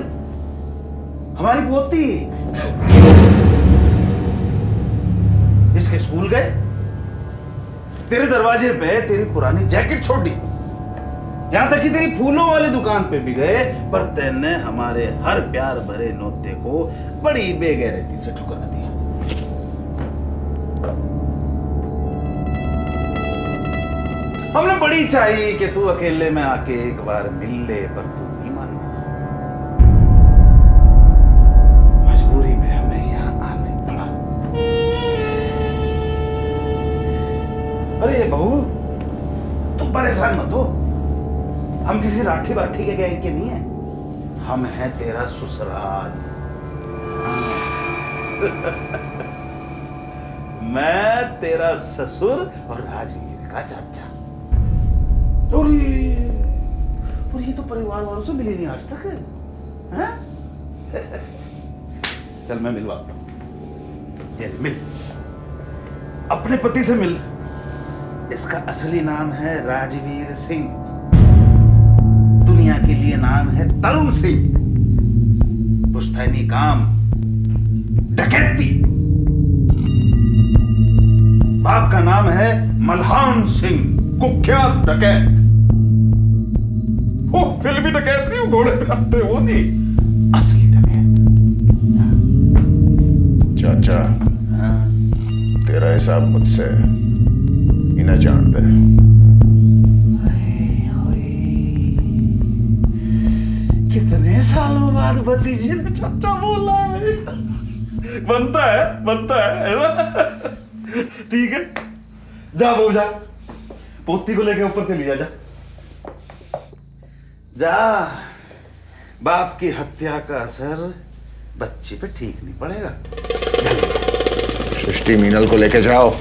हमारी पोती, इसके स्कूल गए, तेरे दरवाजे पे तेरी पुरानी जैकेट छोड़ दी, यहां तक कि तेरी फूलों वाली दुकान पे भी गए, पर तैने हमारे हर प्यार भरे नोते को बड़ी बेगैरती से ठुकरा दिया। हमने बड़ी चाहिए कि तू अकेले में आके एक बार मिल ले, पर तू नहीं माना। मजबूरी में हमें यहाँ आने पड़ा। अरे बहू, तू परेशान मत हो, हम किसी राठी बाठी के गए के नहीं है, हम हैं तेरा ससुराल। मैं तेरा ससुर और राजवीर का चाचा। और ये तो परिवार वालों से मिली नहीं आज तक है? चल मैं मिलवाता हूं। ये मिल, अपने पति से मिल। इसका असली नाम है राजवीर सिंह, दुनिया के लिए नाम है तरुण सिंह। पुश्तैनी काम डकैती। बाप का नाम है मल्हान सिंह, कुख्यात डकैत। वो फिल्मी डकैत नहीं, वो घोड़े पे आते वो नहीं, असली डकैत। चाचा, तेरा हिसाब मुझसे इन्हें जान दे। कितने सालों बाद भतीजे ने चाचा बोला है। बनता है ना? ठीक है, जा बहू जा, पोती को लेके ऊपर चली जा। जा, बाप की हत्या का असर बच्ची पे ठीक नहीं पड़ेगा। सृष्टि, मीनल को लेके जाओ।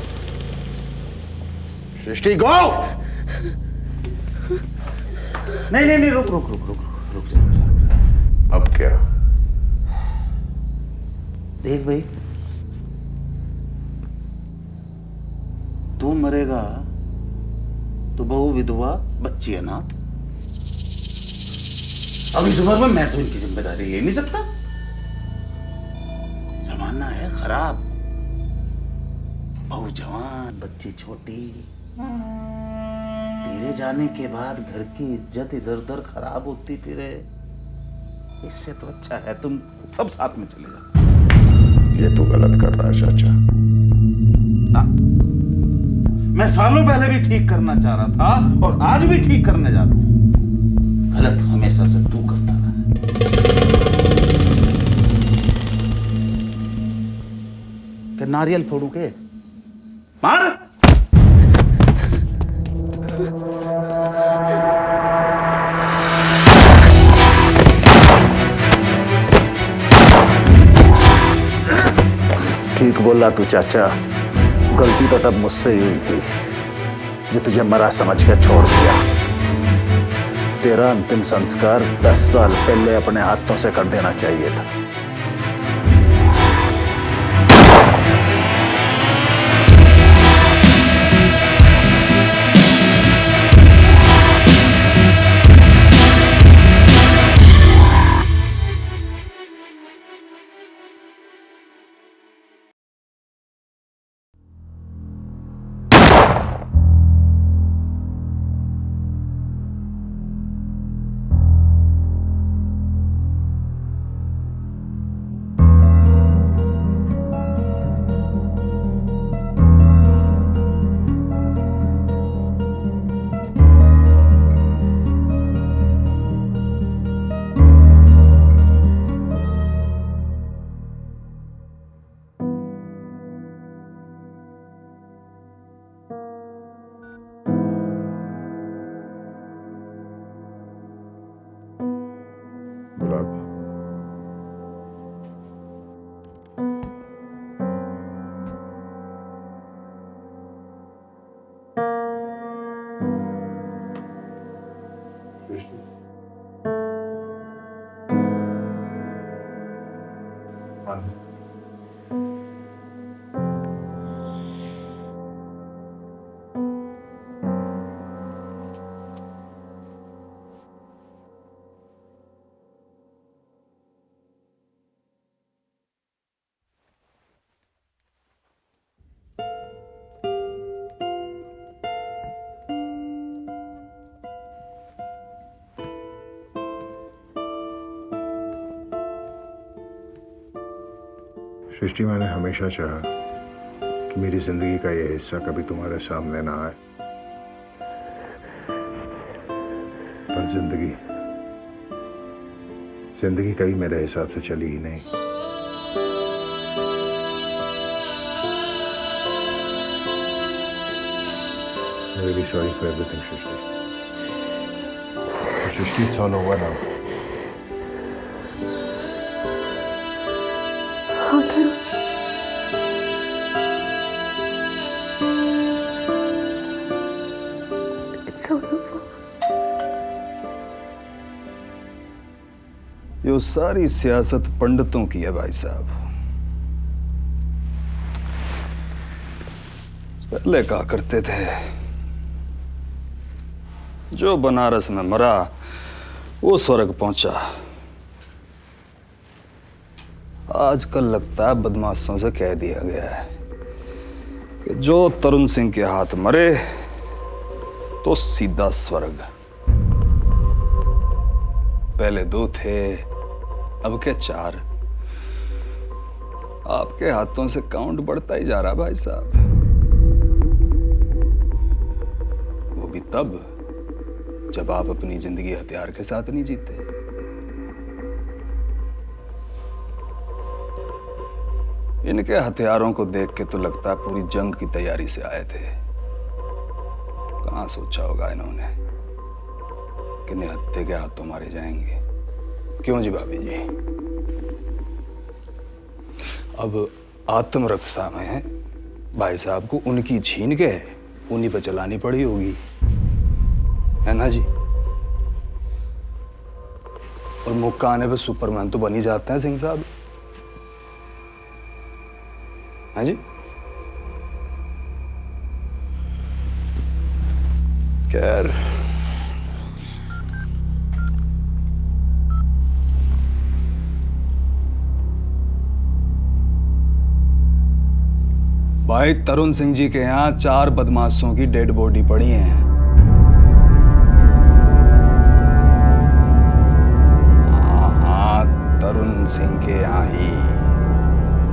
सृष्टि, गो। नहीं, रुक जा। अब क्या? देख भाई, तू मरेगा तो बहू विधवा, बच्ची अनाथ। अब इस उम्र में मैं तो इनकी जिम्मेदारी ले नहीं सकता। जमाना है खराब, बहू जवान, बच्ची छोटी। तेरे जाने के बाद घर की इज्जत इधर उधर खराब होती फिरे। इससे तो अच्छा है तुम सब साथ में चले जाओ। ये तू गलत कर रहा है चाचा। मैं सालों पहले भी ठीक करना चाह रहा था और आज भी ठीक करने जा रहा हूं। गलत हमेशा से तू करता रहा है। कि नारियल फोड़ू के मार। ठीक बोला तू चाचा, गलती तो तब मुझसे ही हुई थी जो तुझे मरा समझ कर छोड़ दिया। तेरा अंतिम संस्कार 10 साल पहले अपने हाथों से कर देना चाहिए था। गुलाब, सृष्टि, मैंने हमेशा चाहा कि मेरी जिंदगी का ये हिस्सा कभी तुम्हारे सामने ना आए, पर जिंदगी कभी मेरे हिसाब से चली ही नहीं। I'm really sorry for everything, Shrishti. Shrishti, it's all over now. ये सारी सियासत पंडितों की है भाई साहब। पहले कहा करते थे जो बनारस में मरा वो स्वर्ग पहुंचा। आजकल लगता है बदमाशों से कह दिया गया है कि जो तरुण सिंह के हाथ मरे तो सीधा स्वर्ग। पहले 2 थे, अब के 4। आपके हाथों से काउंट बढ़ता ही जा रहा भाई साहब। वो भी तब जब आप अपनी जिंदगी हथियार के साथ नहीं जीते। इनके हथियारों को देख के तो लगता है पूरी जंग की तैयारी से आए थे। कहां सोचा होगा इन्होंने कि निहत्थे के हाथों मारे जाएंगे। क्यों जी भाभी जी? अब आत्मरक्षा में भाई साहब को उनकी छीन के उन्हीं पे चलानी पड़ी होगी, है ना जी? और मौका आने पे सुपरमैन तो बन ही जाते हैं सिंह साहब, है जी? खैर, भाई तरुण सिंह जी के यहाँ 4 बदमाशों की डेड बॉडी पड़ी है। हाँ, तरुण सिंह के यहाँ ही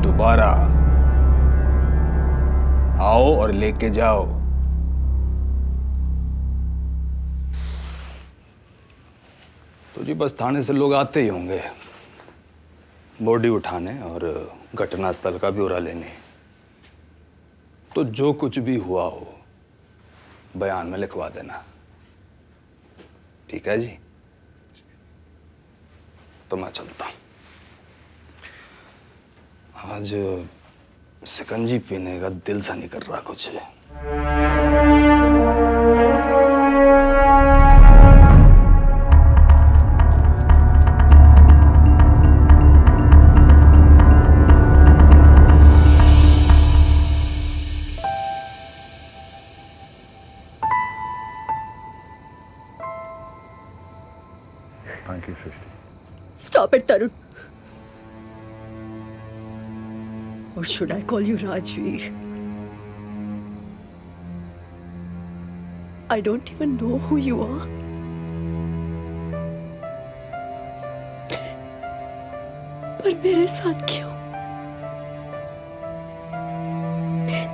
दोबारा आओ और लेके जाओ तो जी बस थाने से लोग आते ही होंगे, बॉडी उठाने और घटनास्थल का ब्यौरा लेने। तो जो कुछ भी हुआ हो बयान में लिखवा देना, ठीक है जी? तो मैं चलता हूं। आज शिकंजी पीने का दिल सा नहीं कर रहा कुछ। Thank you Srishti. Stop it, Tarun. Or should I call you Rajveer? I don't even know who you are. पर मेरे साथ क्यों?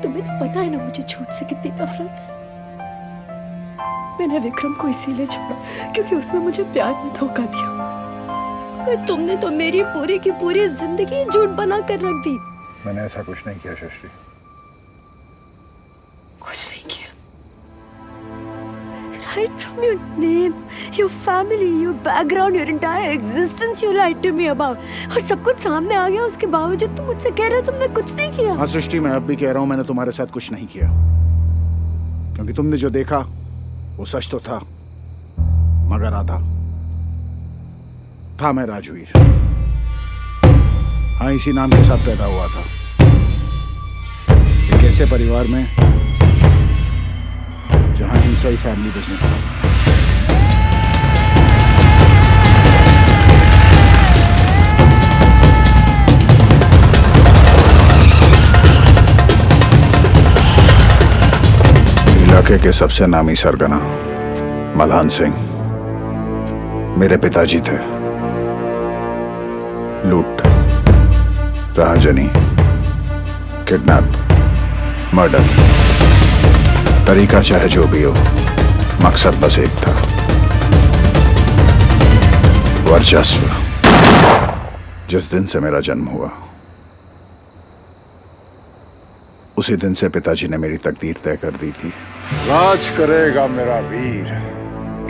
तुम्हें तो पता है ना मुझे झूठ से कितनी नफरत है। मैंने विक्रम को इसीलिए छोड़ा क्योंकि उसने मुझे प्यार में धोखा दिया। तुमने तो मेरी पूरी की पूरी जिंदगी झूठ बना कर रख दी। मैंने ऐसा कुछ नहीं किया सृष्टि। कुछ नहीं किया। Right from your name, your family, your background, your entire existence, you lied to me about. और सब कुछ सामने आ गया, उसके बावजूद तुम मुझसे कह रहे हो तुमने कुछ नहीं किया। हाँ सृष्टि, मैं अब भी कह रहा हूँ मैंने तुम्हारे साथ कुछ नहीं किया, क्योंकि तुमने जो देखा वो सच तो था, मगर आधा था। मैं राजवीर, हाँ इसी नाम के साथ पैदा हुआ था, एक ऐसे परिवार में जहां हिंसा ही फैमिली बिजनेस था। इलाके के सबसे नामी सरगना मल्हान सिंह मेरे पिताजी थे। लूट, राहजनी, किडनैप, मर्डर, तरीका चाहे जो भी हो, मकसद बस एक था, वर्चस्व। जिस दिन से मेरा जन्म हुआ उसी दिन से पिताजी ने मेरी तकदीर तय कर दी थी। राज करेगा मेरा वीर,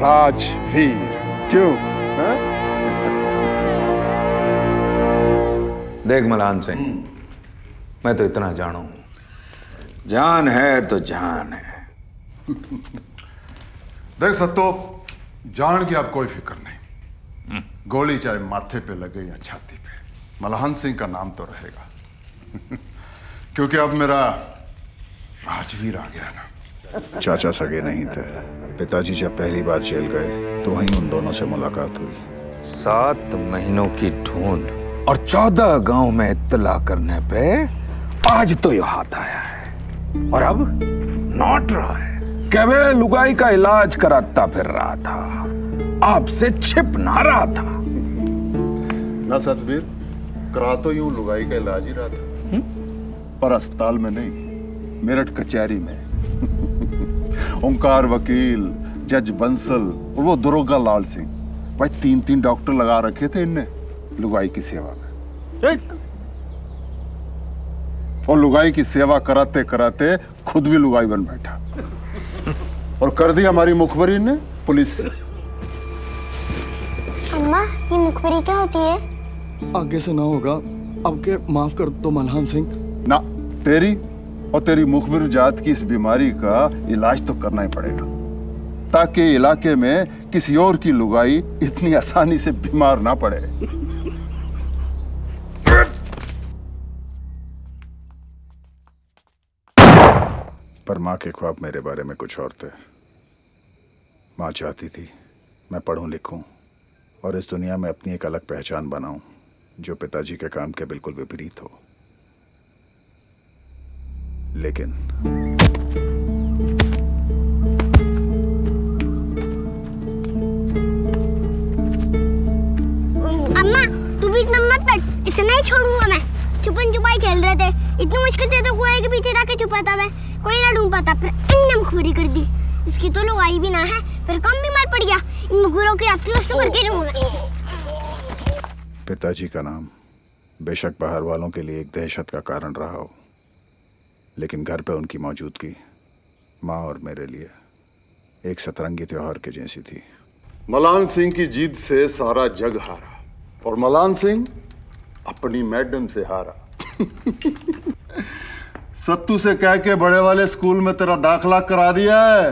राजवीर। क्यों? देख मल्हान सिंह, मैं तो इतना जानू, जान है तो जान है। देख सत्तो, जान की अब कोई फिक्र नहीं। गोली चाहे माथे पे लगे या छाती पे, मल्हान सिंह का नाम तो रहेगा। क्योंकि अब मेरा राजवीर आ गया ना। चाचा सगे नहीं थे। पिताजी जब पहली बार जेल गए तो वहीं उन दोनों से मुलाकात हुई। 7 महीनों की ढूंढ और 14 गांव में इत्तला करने पे आज तो ये हाथ आया है, और अब नौट रहा है। केवल लुगाई का इलाज कराता फिर रहा था, आपसे छिप ना रहा था। ना सतबीर, करा तो यूं लुगाई का इलाज ही रहा था, पर अस्पताल में नहीं, मेरठ कचहरी में। ओंकार वकील, जज बंसल और वो दरोगा लाल सिंह, भाई 3-3 डॉक्टर लगा रखे थे इनने लुगाई की सेवा में। और लुगाई की सेवा कराते कराते खुद भी लुगाई बन बैठा और कर दी हमारी मुखबरी ने पुलिस से। अम्मा, ये मुखबरी क्या होती है? आगे से ना होगा, अब के माफ कर दो मल्हान सिंह। ना, तेरी और तेरी मुखबिर जात की इस बीमारी का इलाज तो करना ही पड़ेगा, ताकि इलाके में किसी और की लुगाई इतनी आसानी से बीमार ना पड़े। पर माँ के ख्वाब मेरे बारे में कुछ और थे। माँ चाहती थी मैं पढ़ूं लिखूं और इस दुनिया में अपनी एक अलग पहचान बनाऊं, जो पिताजी के काम के बिल्कुल विपरीत हो। लेकिन अम्मा, तू भी इतना मत पढ़, इसे नहीं छोड़ूंगा मैं। छुपन छुपाई खेल रहे थे, इतनी मुश्किल से तो कुएं के पीछे जाके छुपा था मैं, कोई ना ढूंढ पाता, फिर इनने मुखबिरी कर दी। इसकी तो लुगाई भी ना है, फिर कम बीमार पड़ गया। इन मुगलों के अफसोस तो करके रहूंगा। पिताजी का नाम बेशक बाहर वालों के लिए एक दहशत का कारण रहा हो, लेकिन घर पे उनकी मौजूदगी माँ और मेरे लिए एक सतरंगी त्योहार के जैसी थी। मलान सिंह की जीत से सारा जग हारा और मलान सिंह अपनी मैडम से हारा। सत्तू से कह के बड़े वाले स्कूल में तेरा दाखला करा दिया है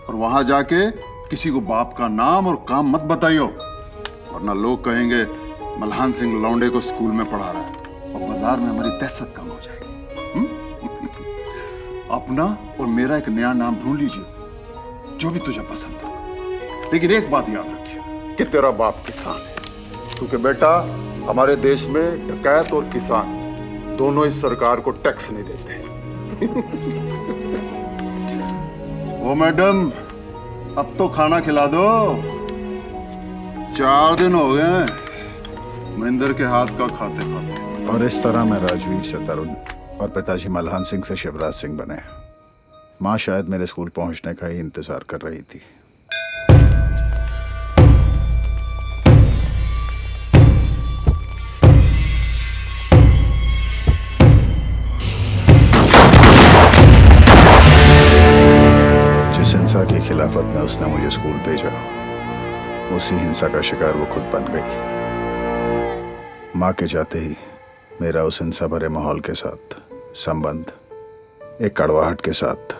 और वहां जाके किसी को बाप का नाम और काम मत बताइयो, वरना लोग कहेंगे मल्हान सिंह लौंडे को स्कूल में पढ़ा रहा है और बाजार में हमारी दहशत कम हो जाएगी। अपना और मेरा एक नया नाम ढूंढ लीजिए जो भी तुझे पसंद हो, लेकिन एक बात याद रखिए कि तेरा बाप किसान है, क्योंकि बेटा हमारे देश में डकैत और किसान दोनों इस सरकार को टैक्स नहीं देते। ओ मैडम, अब तो खाना खिला दो, 4 दिन हो गए महेंद्र के हाथ का खाते खाते। और इस तरह मैं राजवीर से तरुण और पिताजी मल्हान सिंह से शिवराज सिंह बने। माँ शायद मेरे स्कूल पहुंचने का ही इंतजार कर रही थी। जिस हिंसा की खिलाफत में उसने मुझे स्कूल भेजा, उसी हिंसा का शिकार वो खुद बन गई। माँ के जाते ही मेरा उस हिंसा भरे माहौल के साथ संबंध एक कड़वाहट के साथ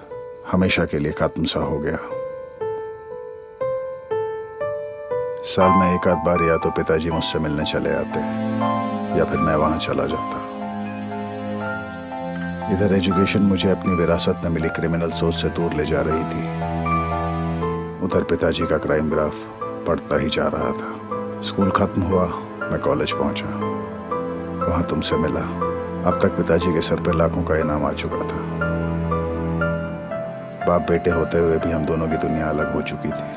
हमेशा के लिए खत्म सा हो गया। साल में एक आध बार या तो पिताजी मुझसे मिलने चले आते या फिर मैं वहां चला जाता। इधर एजुकेशन मुझे अपनी विरासत में मिली क्रिमिनल सोच से दूर ले जा रही थी, उधर पिताजी का क्राइम ग्राफ बढ़ता ही जा रहा था। स्कूल खत्म हुआ, मैं कॉलेज पहुंचा, वहां तुमसे मिला। अब तक पिताजी के सर पे लाखों का इनाम आ चुका था। बाप बेटे होते हुए भी हम दोनों की दुनिया अलग हो चुकी थी।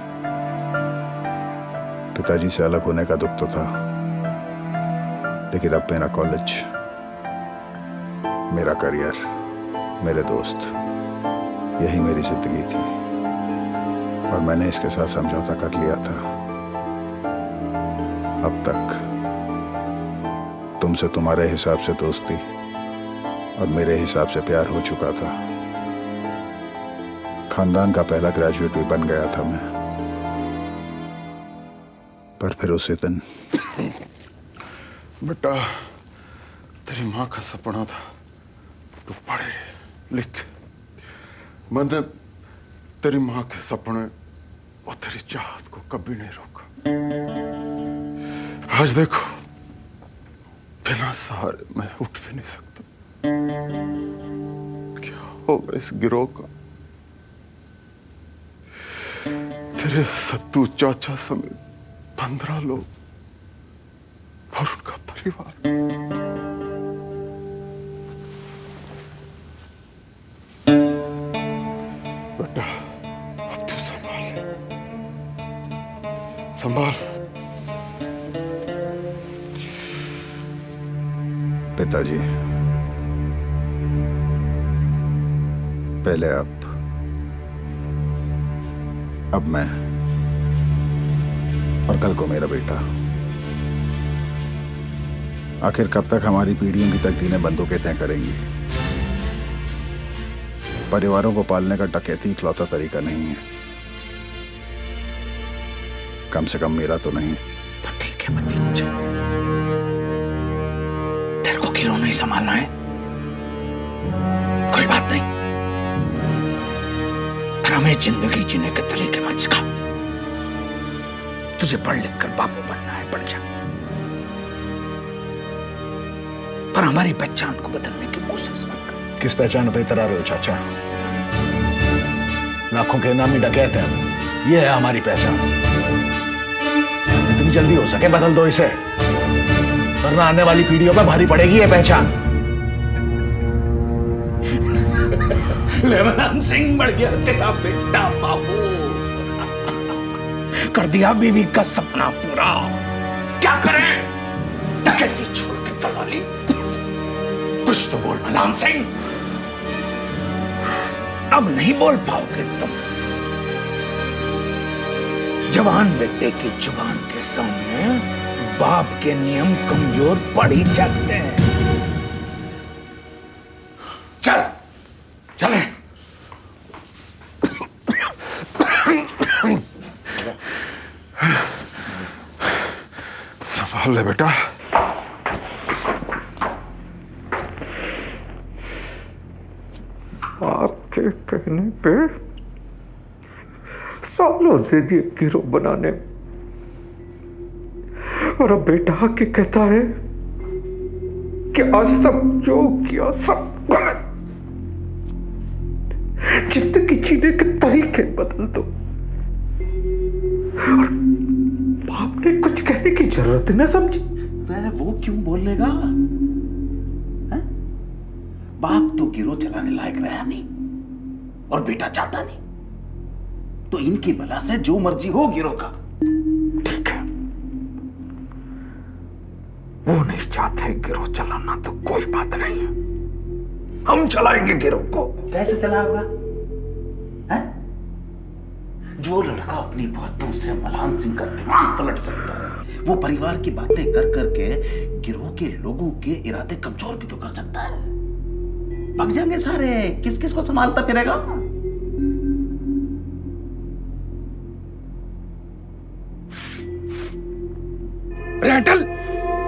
पिताजी से अलग होने का दुख तो था, लेकिन अब मेरा कॉलेज, मेरा करियर, मेरे दोस्त, यही मेरी जिंदगी थी और मैंने इसके साथ समझौता कर लिया था। अब तक तुमसे तुम्हारे हिसाब से दोस्ती और मेरे हिसाब से प्यार हो चुका था। खानदान का पहला ग्रेजुएट भी बन गया था मैं, पर फिर उसी दिन बेटा, तेरी माँ का सपना था तू पढ़े लिख। मैंने तेरी माँ के सपने और तेरी चाहत को कभी नहीं रोका। आज देखो, बिना सहारे मैं उठ भी नहीं सकता। क्या होगा इस गिरोह का? तेरे सत्तू चाचा समेत 15 लोग और उनका परिवार। बेटा, अब तू संभाल, संभाल। पिताजी, पहले आप, अब मैं, और कल को मेरा बेटा। आखिर कब तक हमारी पीढ़ियों की तकदीरें बंदूकें तय करेंगी? परिवारों को पालने का डकैती इकलौता तरीका नहीं है, कम से कम मेरा तो नहीं। तो ठीक है भतीजा, तेरे को गिरोह नहीं संभालना है, कोई बात नहीं, पर हमें जिंदगी जीने के तरीके मत सिखा। तुझे पढ़ लिख कर बाबू बनना है, पढ़ जा, पर हमारी पहचान को बदलने की कोशिश मत कर। किस पहचान पे इतरा रहे हो चाचा? लाखों के नामी डकैत है, ये है हमारी पहचान। जितनी जल्दी हो सके बदल दो इसे, वरना आने वाली पीढ़ियों पर भारी पड़ेगी ये पहचान। लेवलान सिंह बढ़ गया तेरा बेटा बाबू, कर दिया बीवी का सपना पूरा। क्या करें? डकैती छोड़ के दलाली। कुछ तो बोल मलान सिंह। अब नहीं बोल पाओगे तुम। जवान बेटे की जुबान के सामने बाप के नियम कमजोर पड़ ही जाते हैं। चल चले। संभाल ले बेटा। आपके कहने पे सालों दे दिए गिरोह बनाने, और अब बेटा आके कहता है कि आज तक जो किया सब गलत। जिंदगी जीने के तरीके बदल दो। और बाप ने कुछ कहने की जरूरत ना समझी। वो क्यों बोलेगा? है? बाप तो गिरोह चलाने लायक रहा नहीं और बेटा चाहता नहीं, तो इनकी बला से जो मर्जी हो गिरोह का। ठीक है, वो नहीं चाहते गिरोह चलाना तो कोई बात नहीं है, हम चलाएंगे गिरोह को। कैसे चलाओगा? है? जो लड़का अपनी बातों से मल्हान सिंह का दिमाग पलट सकता है, वो परिवार की बातें कर करके गिरोह के लोगों के इरादे कमजोर भी तो कर सकता है। भाग जाएंगे सारे, किस किस को संभालता फिरेगा? रेटल,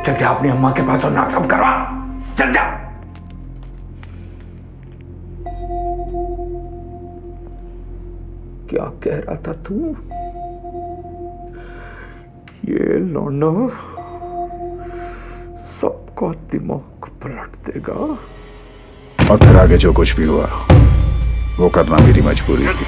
चल जा अपनी अम्मा के पास और नाक सब करवा। चल जा। क्या कह रहा था तू? ये लौंडा सबका दिमाग पलट देगा। और फिर आगे जो कुछ भी हुआ वो करना मेरी मजबूरी थी।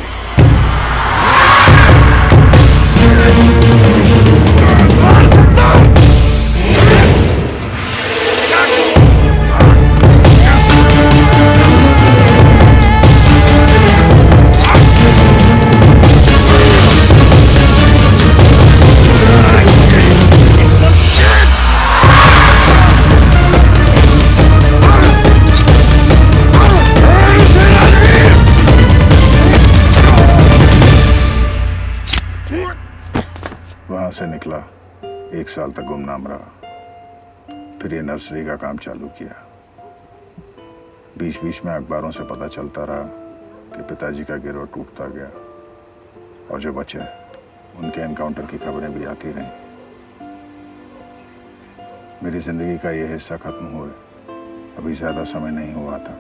वहां से निकला, 1 साल तक गुमनाम रहा। फिर ये नर्सरी का काम चालू किया। बीच बीच में अखबारों से पता चलता रहा कि पिताजी का गिरोह टूटता गया, और जो बचे उनके एनकाउंटर की खबरें भी आती रहीं। मेरी जिंदगी का ये हिस्सा खत्म हुए अभी ज्यादा समय नहीं हुआ था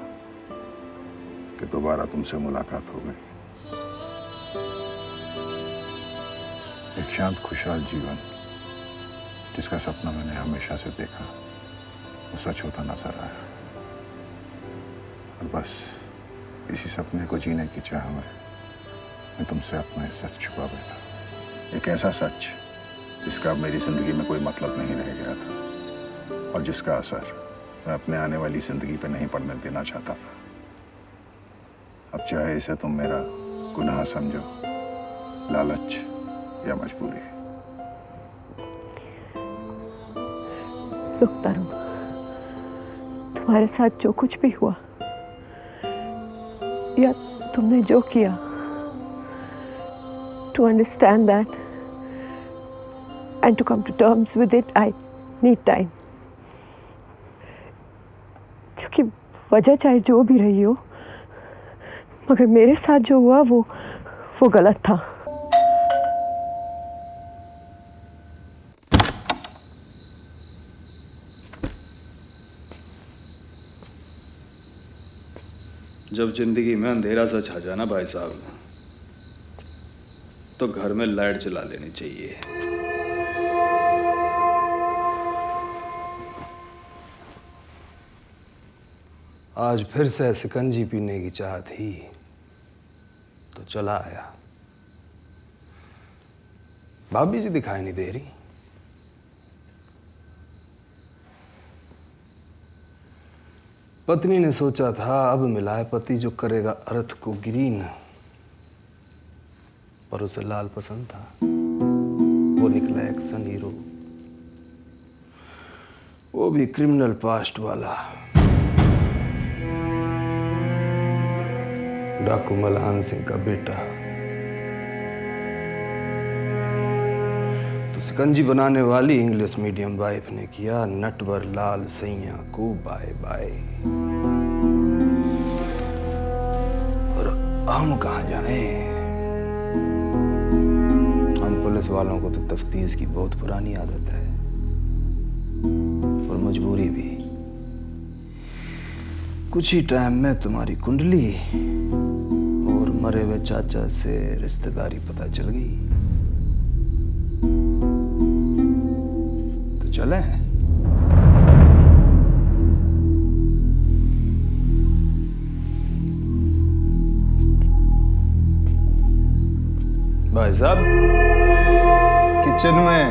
कि दोबारा तुमसे मुलाकात हो गई। एक शांत खुशहाल जीवन जिसका सपना मैंने हमेशा से देखा, वो सच होता नजर आया। और बस इसी सपने को जीने की चाह में मैं तुमसे अपना सच छुपा बैठा। एक ऐसा सच जिसका अब मेरी जिंदगी में कोई मतलब नहीं रह गया था, और जिसका असर मैं अपने आने वाली जिंदगी पे नहीं पड़ने देना चाहता था। अब चाहे इसे तुम मेरा गुनाह समझो, लालच या मजबूरी। रुक तरुण, तुम्हारे साथ जो कुछ भी हुआ या तुमने जो किया, to understand that and to come to terms with it, I need time. क्योंकि वजह चाहे जो भी रही हो, मगर मेरे साथ जो हुआ वो गलत था। जब जिंदगी में अंधेरा सा छा जाना भाई साहब, तो घर में लाइट जला लेनी चाहिए। आज फिर से शिकंजी पीने की चाह थी तो चला आया। भाभी जी दिखाई नहीं दे रही। पत्नी ने सोचा था अब मिला है पति जो करेगा अर्थ को ग्रीन, पर उसे लाल पसंद था। वो निकला एक्शन हीरो, वो भी क्रिमिनल पास्ट वाला। डाकू मल्हान सिंह का बेटा। तो शिकंजी बनाने वाली इंग्लिश मीडियम वाइफ ने किया नटवर लाल सैया को बाय बाय। और हम कहाँ जाने, हम पुलिस वालों को तो तफ्तीश की बहुत पुरानी आदत है और मजबूरी भी। कुछ ही टाइम में तुम्हारी कुंडली और मरे हुए चाचा से रिश्तेदारी पता चल गई। तो चलें? भाई साहब, किचन में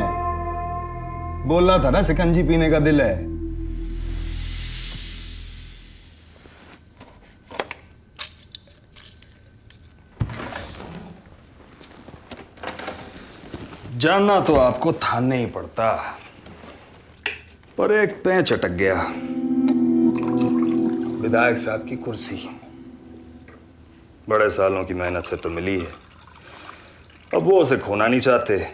बोला था ना शिकंजी पीने का दिल है। जानना तो आपको था नहीं पड़ता, पर एक पेंच अटक गया। विधायक साहब की कुर्सी बड़े सालों की मेहनत से तो मिली है, अब वो उसे खोना नहीं चाहते।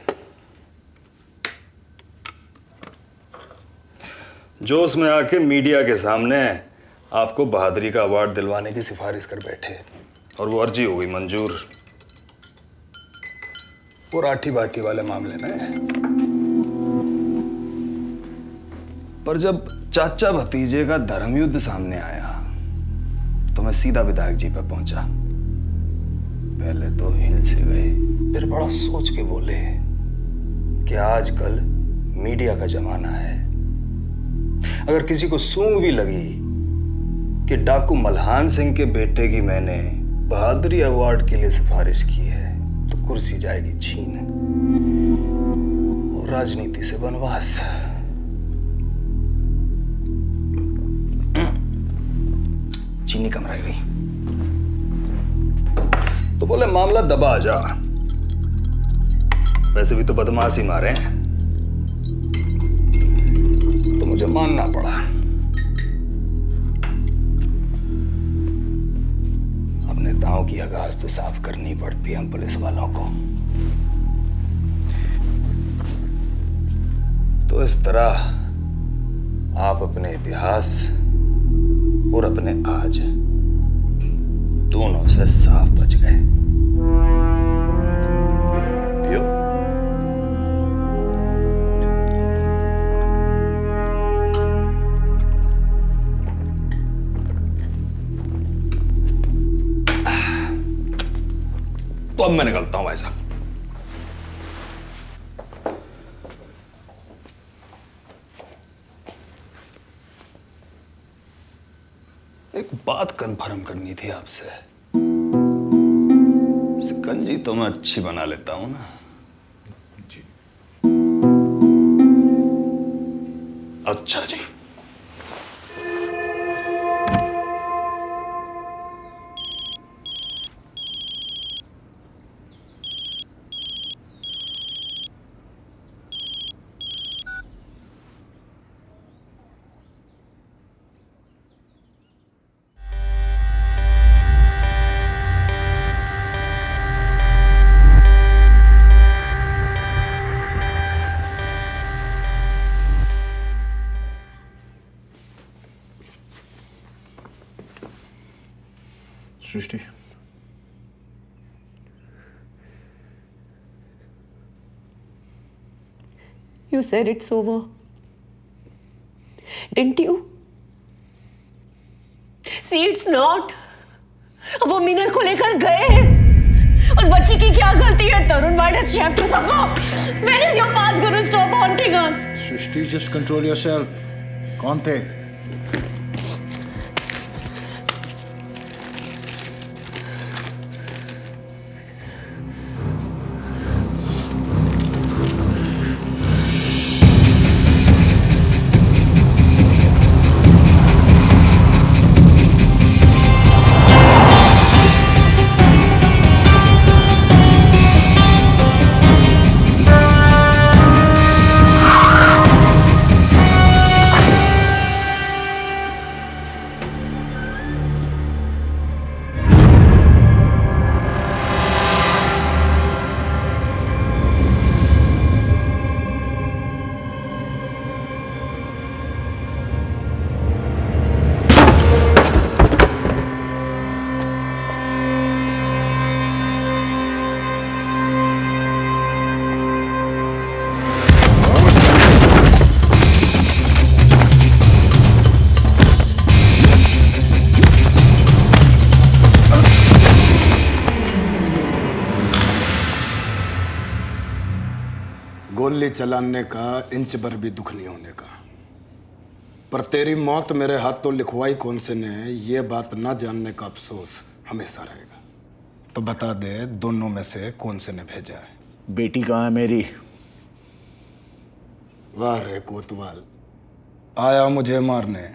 जो उसमें आके मीडिया के सामने आपको बहादुरी का अवार्ड दिलवाने की सिफारिश कर बैठे और वो अर्जी हो गई मंजूर। वो राठी बाठी वाले मामले में। पर जब चाचा भतीजे का धर्मयुद्ध सामने आया तो मैं सीधा विधायक जी पर पहुंचा। पहले तो हिल से गए, फिर बड़ा सोच के बोले कि आजकल मीडिया का जमाना है। अगर किसी को सूंघ भी लगी कि डाकू मल्हान सिंह के बेटे की मैंने बहादुरी अवार्ड के लिए सिफारिश की है तो कुर्सी जाएगी छीन और राजनीति से वनवास। चीनी कम रह गई तो बोले मामला दबा जा। वैसे भी तो बदमाशी मारे हैं तो मुझे मानना पड़ा। अब नेताओं की आगाज तो साफ करनी पड़ती है हम पुलिस वालों को। तो इस तरह आप अपने इतिहास और अपने आज दोनों से साफ बच गए। पियो। तो अब मैं निकलता हूं भाई साहब। एक बात कंफर्म करनी थी आपसे। शिकंजी तो मैं अच्छी बना लेता हूं ना जी। अच्छा जी। सृष्टि, You said it's over, didn't you? See, it's not. अब वो मिनल को लेकर गए हैं। उस बच्ची की क्या गलती है? तरुण, why does she have to suffer? When is your past going to stop haunting us? Srishti, just control yourself. कौन थे? गोली चलाने का इंच भर भी दुख नहीं होने का। पर तेरी मौत मेरे हाथों लिखवाई कौन से ने है, ये बात ना जानने का अफसोस हमेशा रहेगा। तो बता दे, दोनों में से कौन से ने भेजा है? बेटी कहाँ है मेरी? वाह रे कोतवाल, आया मुझे मारने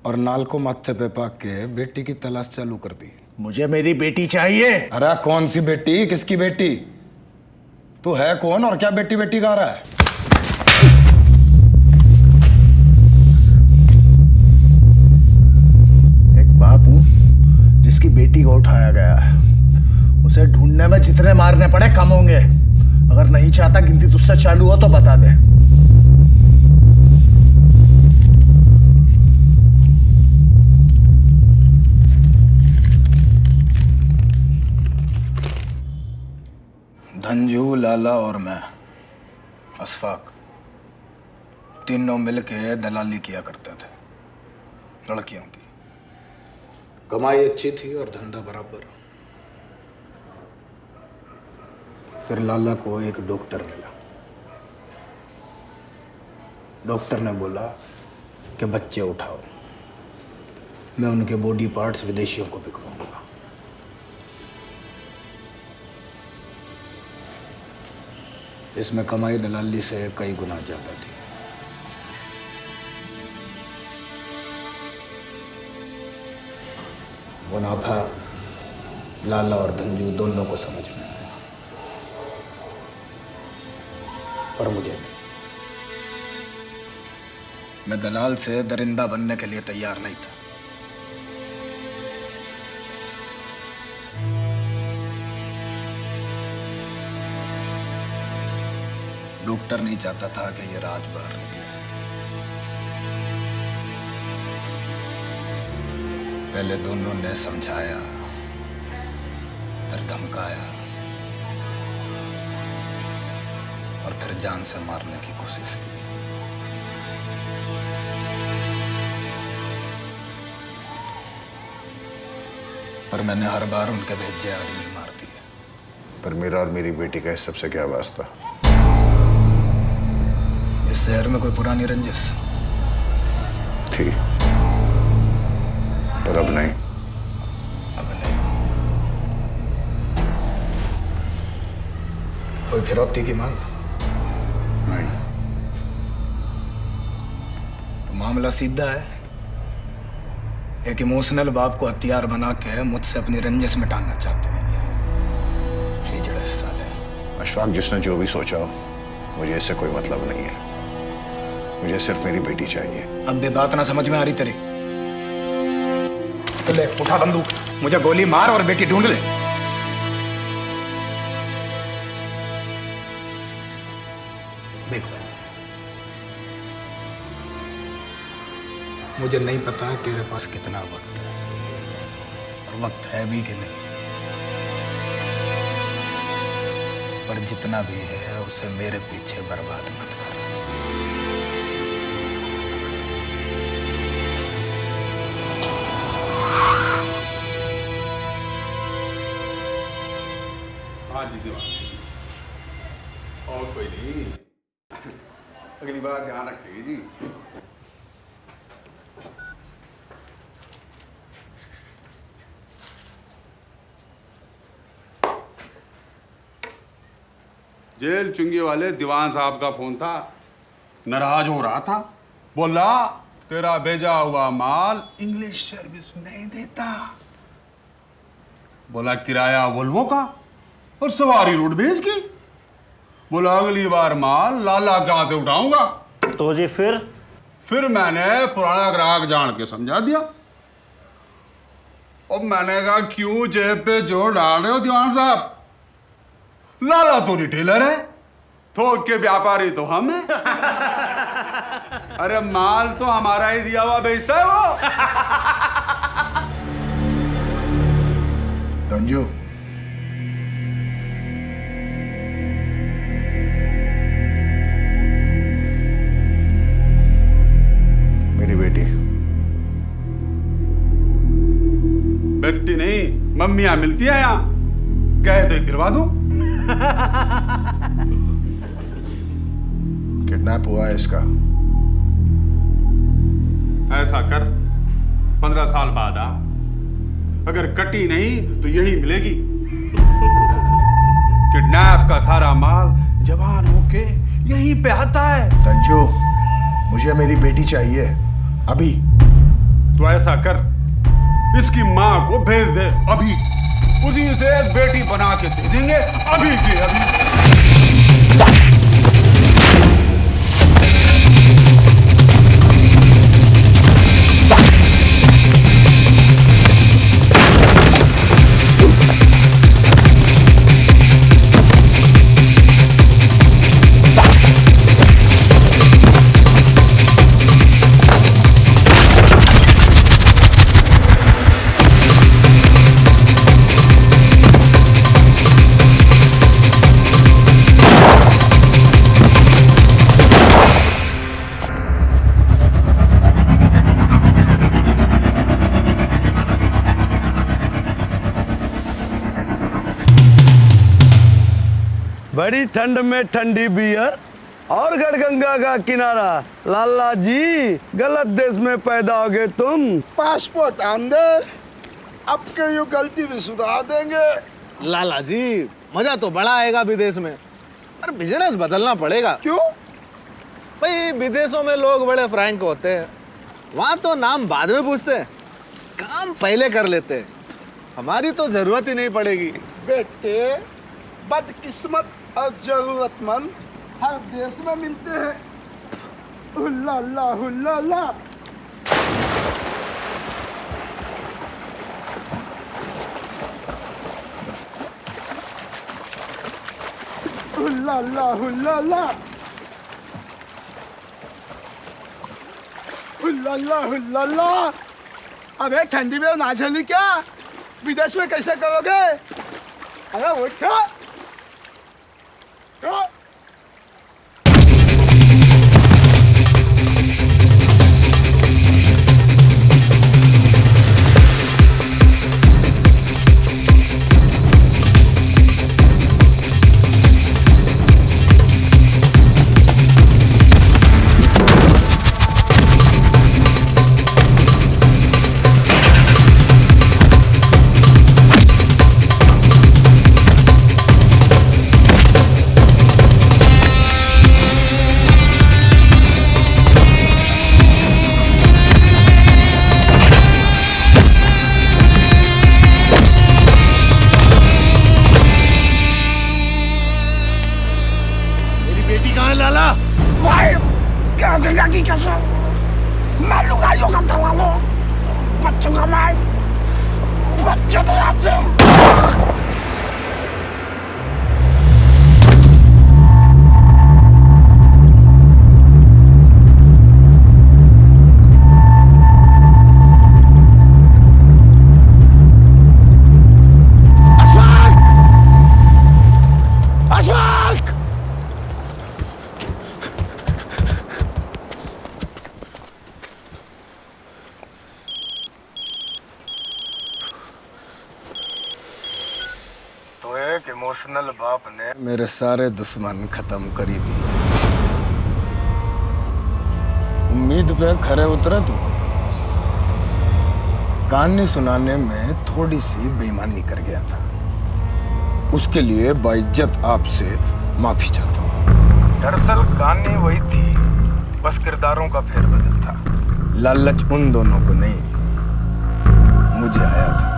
और नाल को माथे पे पाक के बेटी की तलाश चालू कर दी। मुझे मेरी बेटी चाहिए। अरे कौन सी बेटी, किसकी बेटी? तू है कौन और क्या बेटी बेटी गा रहा है? एक बाप हूं जिसकी बेटी को उठाया गया है। उसे ढूंढने में जितने मारने पड़े कम होंगे। अगर नहीं चाहता गिनती तुझसे चालू हो तो बता दे। धनजू, लाला और मैं, अशफाक, तीनों मिलके दलाली किया करते थे लड़कियों की। कमाई अच्छी थी और धंधा बराबर। फिर लाला को एक डॉक्टर मिला। डॉक्टर ने बोला कि बच्चे उठाओ, मैं उनके बॉडी पार्ट्स विदेशियों को बिकवाऊंगा। इसमें कमाई दलाली से कई गुना ज्यादा थी। मुनाफा लाला और धनजू दोनों को समझ में आया, पर मुझे नहीं। मैं दलाल से दरिंदा बनने के लिए तैयार नहीं था। डॉक्टर नहीं चाहता था कि ये राज बाहर निकले। पहले दोनों ने समझाया, फिर धमकाया और फिर जान से मारने की कोशिश की। पर मैंने हर बार उनके भेजे आदमी मार दिए। पर मेरा और मेरी बेटी का इस सबसे क्या वास्ता? इस शहर में कोई पुरानी रंजिश थी, पर अब नहीं। अब नहीं। कोई फिरौती की मांग? नहीं। तो मामला सीधा है। एक इमोशनल बाप को हथियार बना के मुझसे अपनी रंजिश मिटाना चाहते हैं। हिजड़े साले। अशफाक, जिसने जो भी सोचा हो, मुझे इससे कोई मतलब नहीं है। मुझे सिर्फ मेरी बेटी चाहिए। अब भी बात ना समझ में आ रही तेरी? तो ले, उठा बंदूक, मुझे गोली मार और बेटी ढूंढ ले। देख, मुझे नहीं पता तेरे पास कितना वक्त है, और वक्त है भी कि नहीं। पर जितना भी है उसे मेरे पीछे बर्बाद मत कर। और कोई नहीं, अगली बार ध्यान रखिए जी। जेल चुंगी वाले दीवान साहब का फोन था, नाराज हो रहा था। बोला तेरा भेजा हुआ माल इंग्लिश सर्विस नहीं देता। बोला किराया वोल्वो का और सवारी रोड भेज की। बोला अगली बार माल लाला कहां से उठाऊंगा। तो जी फिर मैंने पुराना ग्राहक जान के समझा दिया। और मैंने कहा क्यों जेब पे जोर डाल रहे हो दीवान साहब? लाला तो रिटेलर है, थोक के व्यापारी तो हम हैं। अरे माल तो हमारा ही दिया हुआ बेचता है वो। धनजू, मेरी बेटी। बेटी नहीं, मम्मियां मिलती है यहाँ, कहे तो दिलवा दूं। किडनैप हुआ है इसका। ऐसा कर 15 साल बाद आ, अगर कटी नहीं तो यही मिलेगी। किडनैप का सारा माल जवान होके यहीं पे आता है। तंजू, मुझे मेरी बेटी चाहिए अभी। तो ऐसा कर, इसकी माँ को भेज दे अभी, उसी से बेटी बना के दे देंगे अभी के अभी। बड़ी ठंड में ठंडी बियर और गढ़गंगा का किनारा। लाला जी, गलत देश में पैदा हो गए तुम। पासपोर्ट आन दे, अब के यू गलती भी सुधार देंगे। लाला जी, मजा तो बड़ा आएगा विदेश में, पर बिजनेस बदलना पड़ेगा। क्यों? भाई विदेशों में लोग बड़े फ्रैंक होते हैं, वहाँ तो नाम बाद में पूछते हैं, काम पहले कर लेते हैं। हमारी तो जरूरत ही नहीं पड़ेगी। बेटे, बदकिस्मत और जरूरतमंद हर देश में मिलते हैं। हुल्ला हुल्ला। हुल्ला हुल्ला। हुल्ला। अबे ठंडी में ना झेली क्या? विदेश में कैसे करोगे? अरे उठो। मेरे सारे दुश्मन खत्म करी दी। उम्मीद पे खरे उतरे तू। कहानी सुनाने में थोड़ी सी बेईमानी कर गया था, उसके लिए बाइज्जत आपसे माफी चाहता हूँ। दरअसल कहानी वही थी, बस किरदारों का फेरबदल था। लालच उन दोनों को नहीं, मुझे आया था,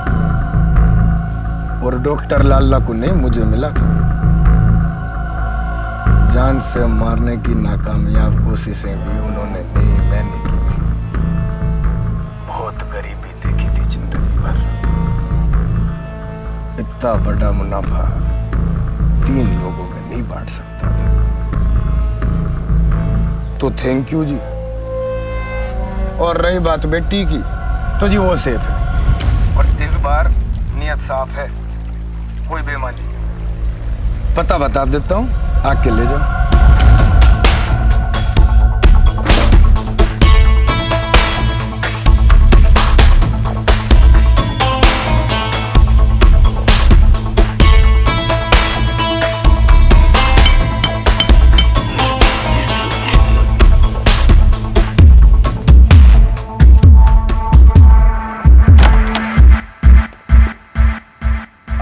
और डॉक्टर लाला को नहीं, मुझे मिला था। जान से मारने की नाकामयाब कोशिशें भी उन्होंने नहीं, मैंने की थी। बहुत गरीबी देखी थी जिंदगी भर। इतना बड़ा मुनाफा 3 लोगों में नहीं बांट सकता था। तो थैंक यू जी। और रही बात बेटी की, तो जी वो सेफ है, और इस बार नियत साफ है, कोई बेईमानी। पता बता देता हूँ, आके ले जाओ।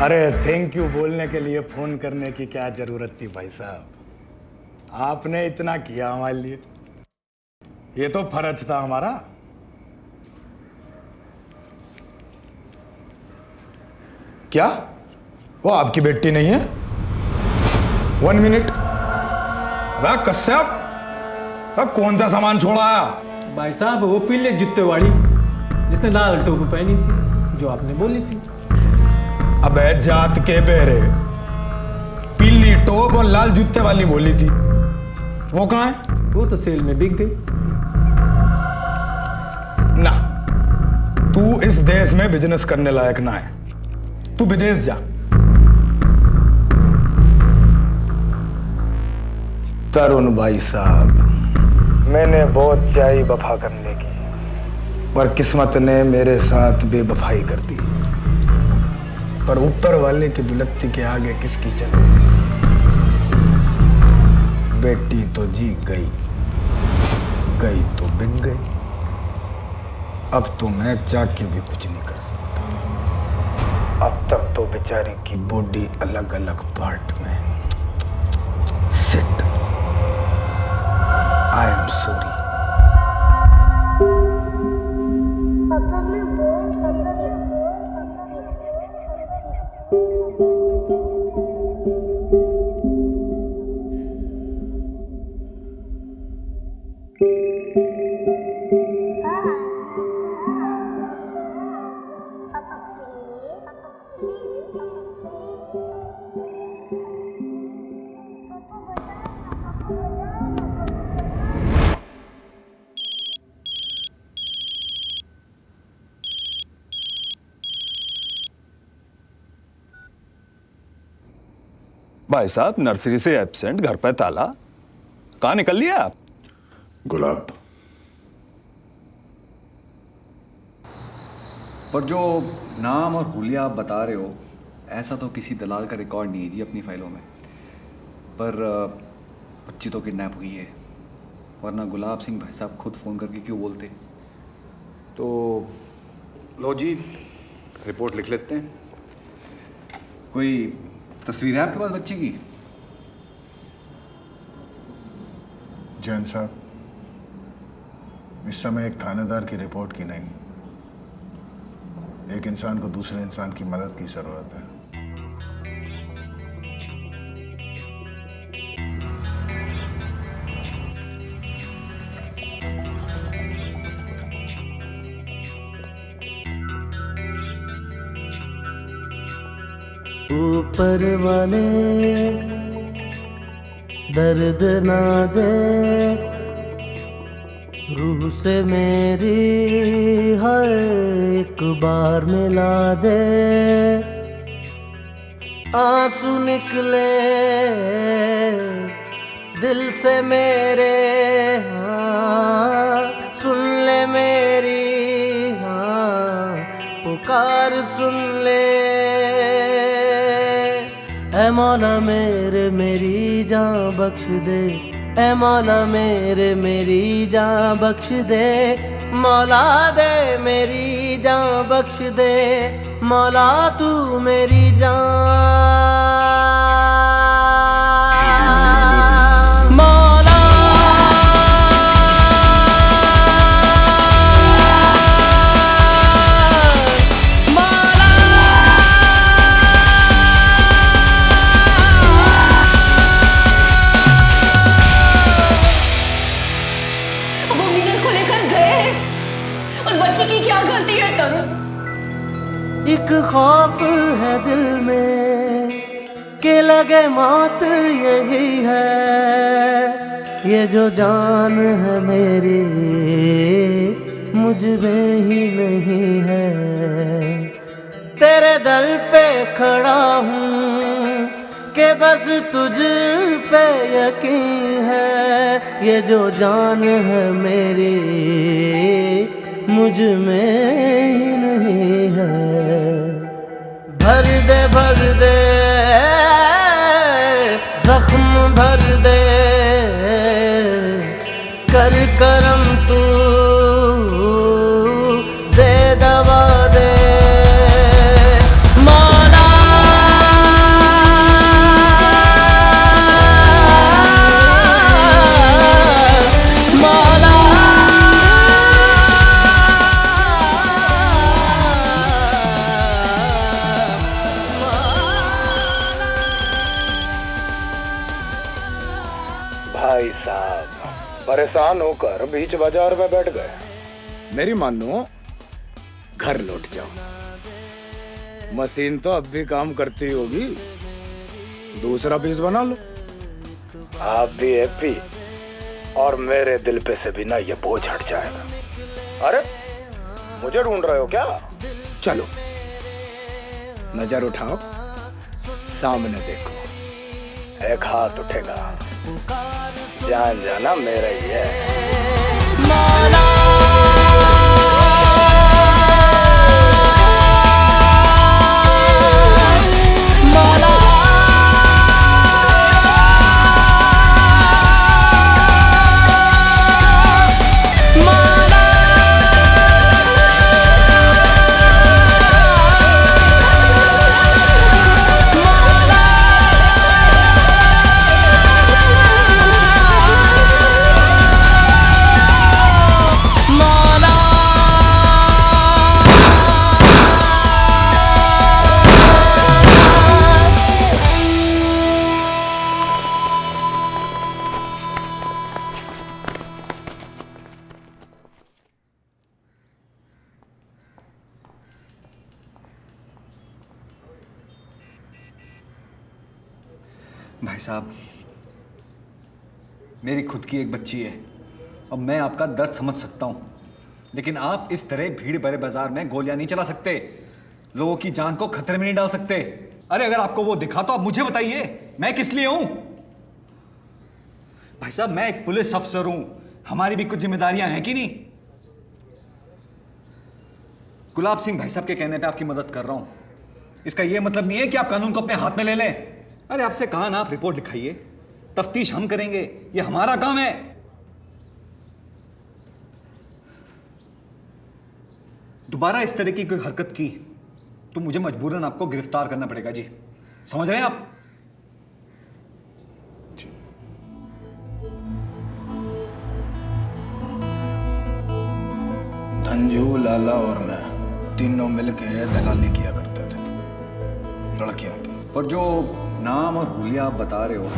अरे थैंक यू बोलने के लिए फोन करने की क्या जरूरत थी भाई साहब, आपने इतना किया हमारे लिए, ये तो फर्ज था हमारा। क्या वो आपकी बेटी नहीं है? 1 मिनट, वह कश्यप कौन सा सामान छोड़ा आया? भाई साहब वो पीले जूते वाली जिसने लाल टोपी पहनी थी, जो आपने बोली थी। अबे जात के बेरे, पीली टोप और लाल जूते वाली बोली थी, वो कहाँ है? वो तो सेल में बिक गई। ना, तू इस देश में बिजनेस करने लायक ना है, तू विदेश जा। तरुण भाई साहब, मैंने बहुत चाही वफा करने की, पर किस्मत ने मेरे साथ बेवफाई कर दी। पर ऊपर वाले की दुलत्ती के आगे किसकी चले? बेटी तो जी गई, गई तो बिक गई। अब तो मैं चाह के भी कुछ नहीं कर सकता। अब तक तो बेचारी की बॉडी अलग अलग पार्ट में। Sit, I am sorry. भाई साहब नर्सरी से एब्सेंट, घर पे ताला, कहाँ निकल लिया आप? गुलाब, पर जो नाम और हुलिया आप बता रहे हो, ऐसा तो किसी दलाल का रिकॉर्ड नहीं है जी अपनी फाइलों में। पर बच्ची तो किडनैप हुई है, वरना गुलाब सिंह भाई साहब खुद फ़ोन करके क्यों बोलते? तो लो जी, रिपोर्ट लिख लेते हैं। कोई तस्वीर है आपके पास बच्ची की? जैन साहब, इस समय एक थानेदार की रिपोर्ट की नहीं, एक इंसान को दूसरे इंसान की मदद की जरूरत है। ऊपर वाले दर्द ना दे, रूह से मेरी हर एक बार मिला दे। आंसू निकले दिल से मेरे, हाँ सुन ले मेरी, हाँ पुकार सुन ले। ऐ मौला मेरे मेरी जान बख्श दे, ऐ मौला मेरे मेरी जान बख्श दे। मौला दे मेरी जान बख्श दे, मौला तू मेरी जान। मौला एक खौफ है दिल में कि लगे मौत यही है। ये जो जान है मेरी मुझ में ही नहीं है। तेरे दर पे खड़ा हूँ कि बस तुझ पे यकीन है। ये जो जान है मेरी मुझ में ही नहीं है। भर दे जख्म भर दे, कर करम तू दे दवा दे। मौला परेशान होकर बीच बाजार में बैठ गए। मेरी मानो घर लौट जाओ। मशीन तो अब भी काम करती होगी, दूसरा पीस बना लो। आप भी हैप्पी और मेरे दिल पे से भी ना ये बोझ हट जाएगा। अरे मुझे ढूंढ रहे हो क्या? चलो नजर उठाओ, सामने देखो, एक हाथ उठेगा, जान जाना मेरा ही है। भाई साहब, मेरी खुद की एक बच्ची है और मैं आपका दर्द समझ सकता हूँ, लेकिन आप इस तरह भीड़ भरे बाजार में गोलियां नहीं चला सकते, लोगों की जान को खतरे में नहीं डाल सकते। अरे अगर आपको वो दिखा तो आप मुझे बताइए, मैं किस लिए हूं? भाई साहब, मैं एक पुलिस अफसर हूं, हमारी भी कुछ जिम्मेदारियां हैं कि नहीं? गुलाब सिंह भाई साहब के कहने पे आपकी मदद कर रहा हूं, इसका यह मतलब नहीं है कि आप कानून को अपने हाथ में ले लें। अरे आपसे कहा ना, आप रिपोर्ट लिखाइए, तफ्तीश हम करेंगे, ये हमारा काम है। दोबारा इस तरह की कोई हरकत की तो मुझे मजबूरन आपको गिरफ्तार करना पड़ेगा जी, समझ रहे हैं आप? धनजू, लाला और मैं तीनों मिलके दलाली किया करते थे लड़कियों की। पर जो नाम और हुलिया आप बता रहे हो,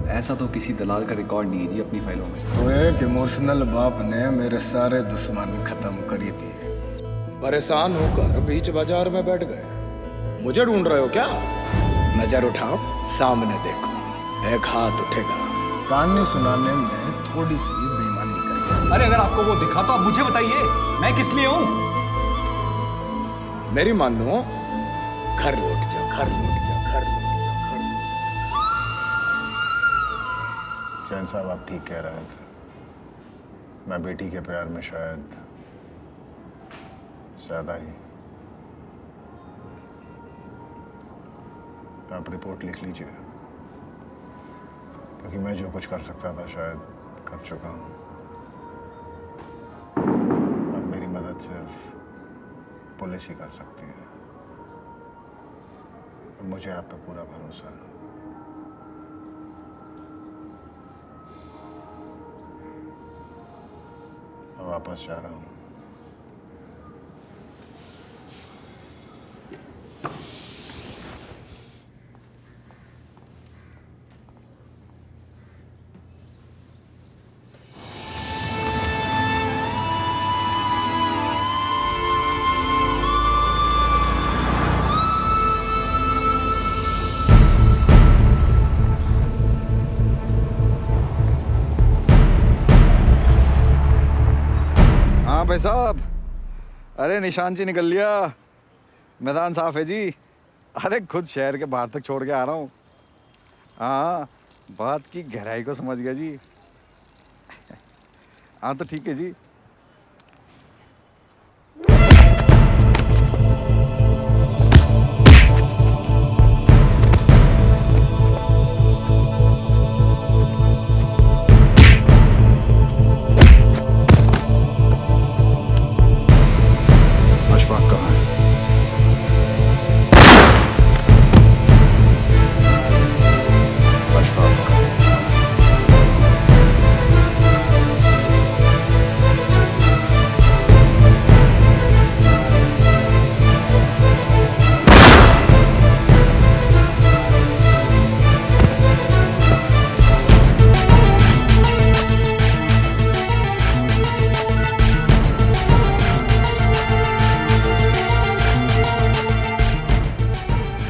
ऐसा तो किसी दलाल का रिकॉर्ड नहीं है जी अपनी फाइलों में। तो एक इमोशनल बाप ने मेरे सारे दुश्मन खत्म कर दिए। परेशान होकर बीच बाजार में बैठ गए। मुझे ढूंढ रहे हो क्या? नजर उठाओ, सामने देखो, एक हाथ उठेगा। कहानी सुनाने में थोड़ी सी बेईमानी करेगा। अरे अगर आपको वो दिखा तो आप मुझे बताइए, मैं किस लिए हूं? मेरी मानो घर लौट जाओ, घर लौट जाओ, घर लौट जाओ, घर लौट जाओ। जैन साहब, आप ठीक कह रहे थे। मैं बेटी के प्यार में शायद ज्यादा ही। आप रिपोर्ट लिख लीजिए, क्योंकि मैं जो कुछ कर सकता था शायद कर चुका हूं। अब मेरी मदद सिर्फ पुलिस ही कर सकती है। मुझे आप पे पूरा भरोसा है। मैं वापस जा रहा हूं। भाई साहब, अरे निशान जी निकल लिया, मैदान साफ है जी। अरे खुद शहर के बाहर तक छोड़ के आ रहा हूँ। हाँ, बात की गहराई को समझ गया जी। हाँ तो ठीक है जी।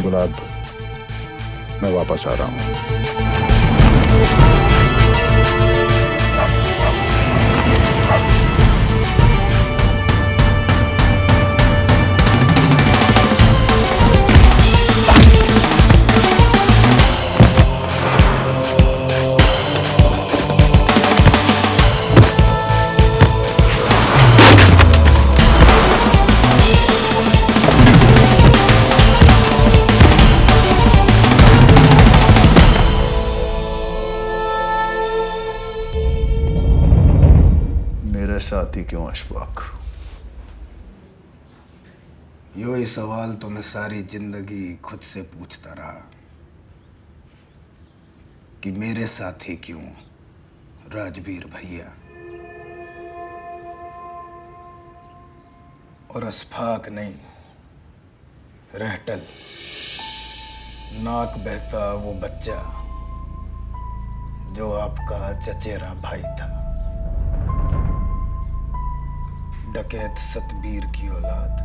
गुलाब, मैं वापस आ रहा हूँ। साथी क्यों अशफाक? यो ही सवाल तो मैं सारी जिंदगी खुद से पूछता रहा कि मेरे साथी क्यों राजवीर भैया। और अशफाक नहीं, रहटल, नाक बहता वो बच्चा जो आपका चचेरा भाई था, डकैत सतबीर की औलाद,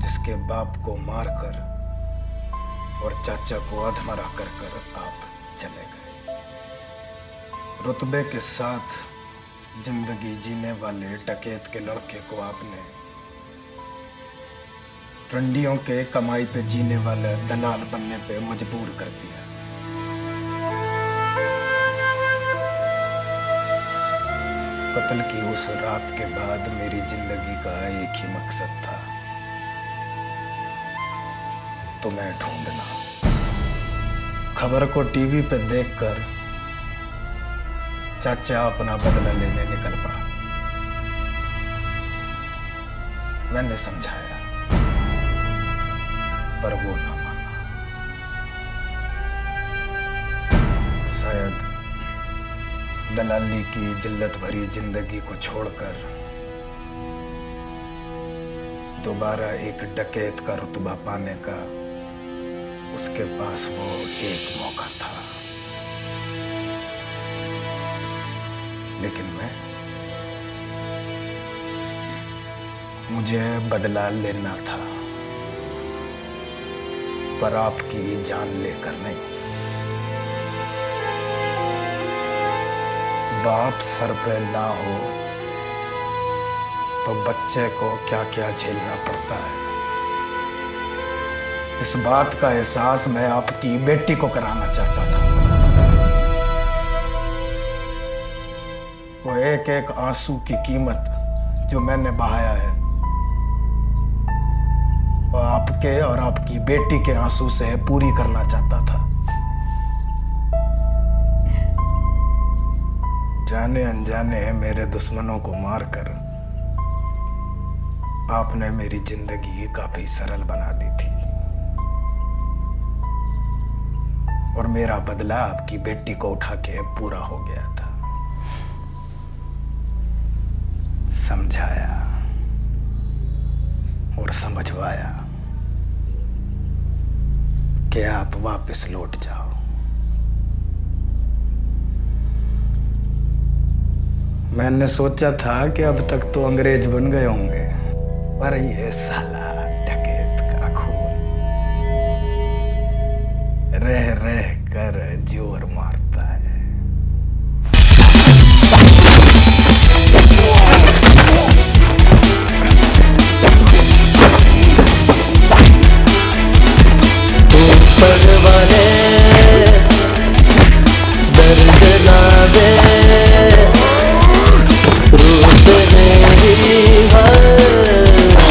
जिसके बाप को मारकर और चाचा को अधमरा कर आप चले गए। रुतबे के साथ जिंदगी जीने वाले डकैत के लड़के को आपने रंडियों के कमाई पे जीने वाले दलाल बनने पे मजबूर कर दिया। कत्ल की उस रात के बाद मेरी जिंदगी का एक ही मकसद था, तुम्हें ढूंढना। खबर को टीवी पे देखकर चाचा अपना बदला लेने निकल पड़ा। मैंने समझाया पर वो ना माना। शायद दलाली की जिल्लत भरी जिंदगी को छोड़कर दोबारा एक डकैत का रुतबा पाने का उसके पास वो एक मौका था। लेकिन मुझे बदला लेना था, पर आपकी जान लेकर नहीं। बाप सर पे ना हो तो बच्चे को क्या क्या झेलना पड़ता है, इस बात का एहसास मैं आपकी बेटी को कराना चाहता था। वो एक एक आंसू की कीमत जो मैंने बहाया है, वो आपके और आपकी बेटी के आंसू से पूरी करना चाहता था। जाने अनजाने मेरे दुश्मनों को मारकर आपने मेरी जिंदगी काफी सरल बना दी थी, और मेरा बदला आपकी बेटी को उठा के पूरा हो गया था। समझाया और समझवाया कि आप वापस लौट जाओ। मैंने सोचा था कि अब तक तो अंग्रेज बन गए होंगे, पर ये साला डकैत का खून रह रह कर जोर मारता है। ऊपर वाले दर्द ना दे, रूप मेरी हर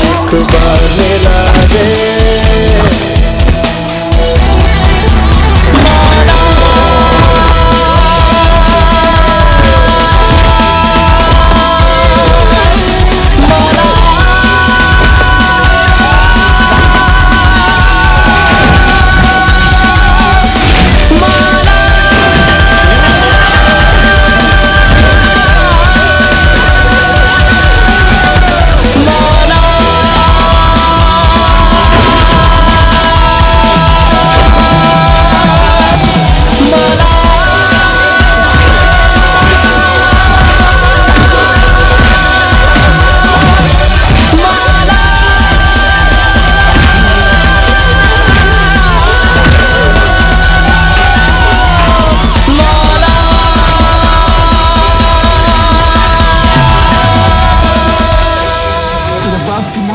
अखबार में ला दे। मौला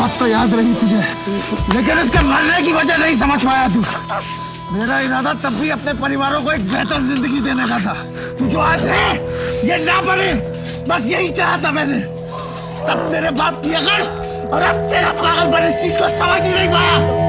बात तो याद रही तुझे, लेकिन इसके मरने की वजह नहीं समझ पाया तू। मेरा इरादा तब भी अपने परिवारों को एक बेहतर जिंदगी देने का था। तू जो आज है ये ना बने, बस यही चाहा था मैंने। तब तेरे बाप की अकल और अब तेरा पागलपन इस चीज को समझ ही नहीं पाया।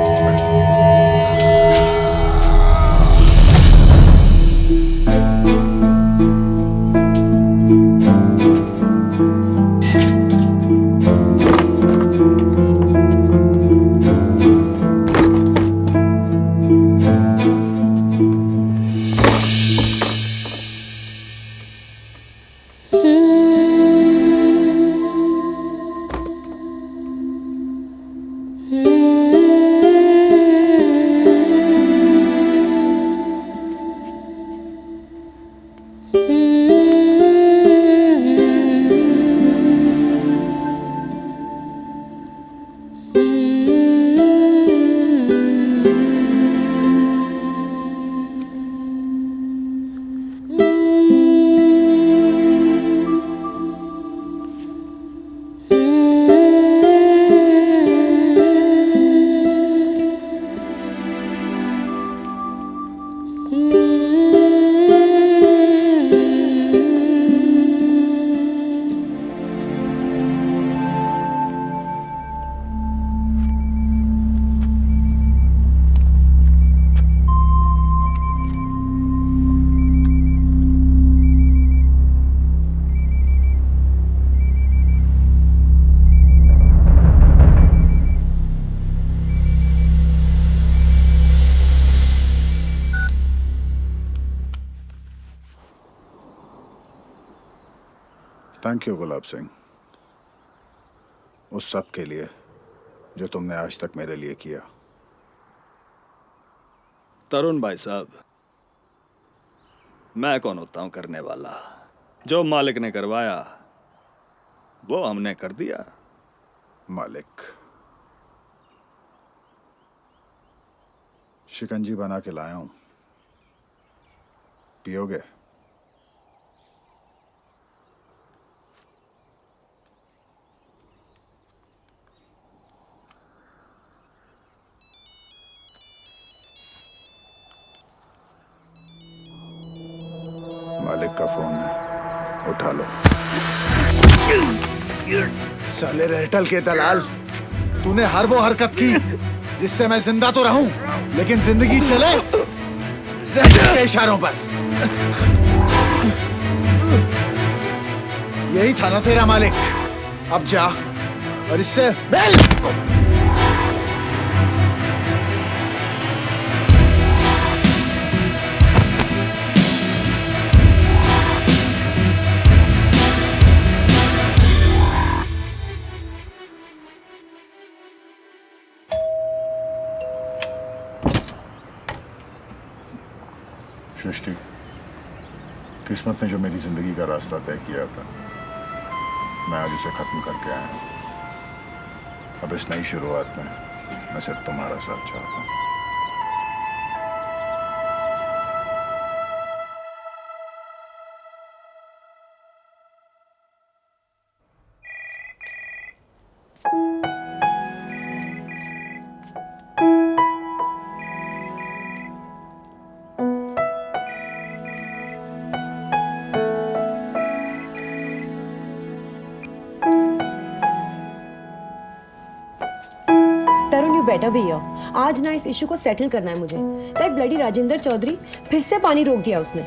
थैंक यू गुलाब सिंह, उस सब के लिए जो तुमने आज तक मेरे लिए किया। तरुण भाई साहब, मैं कौन होता हूं करने वाला? जो मालिक ने करवाया वो हमने कर दिया। मालिक, शिकंजी बना के लाया हूं, पियोगे? मालिक का फोन है, उठा लो। साले रहटल के दलाल, तूने हर वो हरकत की जिससे मैं जिंदा तो रहूं, लेकिन जिंदगी चले रहटल के इशारों पर। यही था ना तेरा मालिक? अब जा और इससे बेल। सृष्टि, किस्मत ने जो मेरी जिंदगी का रास्ता तय किया था, मैं आज उसे खत्म करके आया हूं। अब इस नई शुरुआत में मैं सिर्फ तुम्हारा साथ चाहता हूं। बेटा भैया, आज ना इस इशू को सेटल करना है मुझे। दैट ब्लडी राजेंद्र चौधरी फिर से पानी रोक दिया उसने।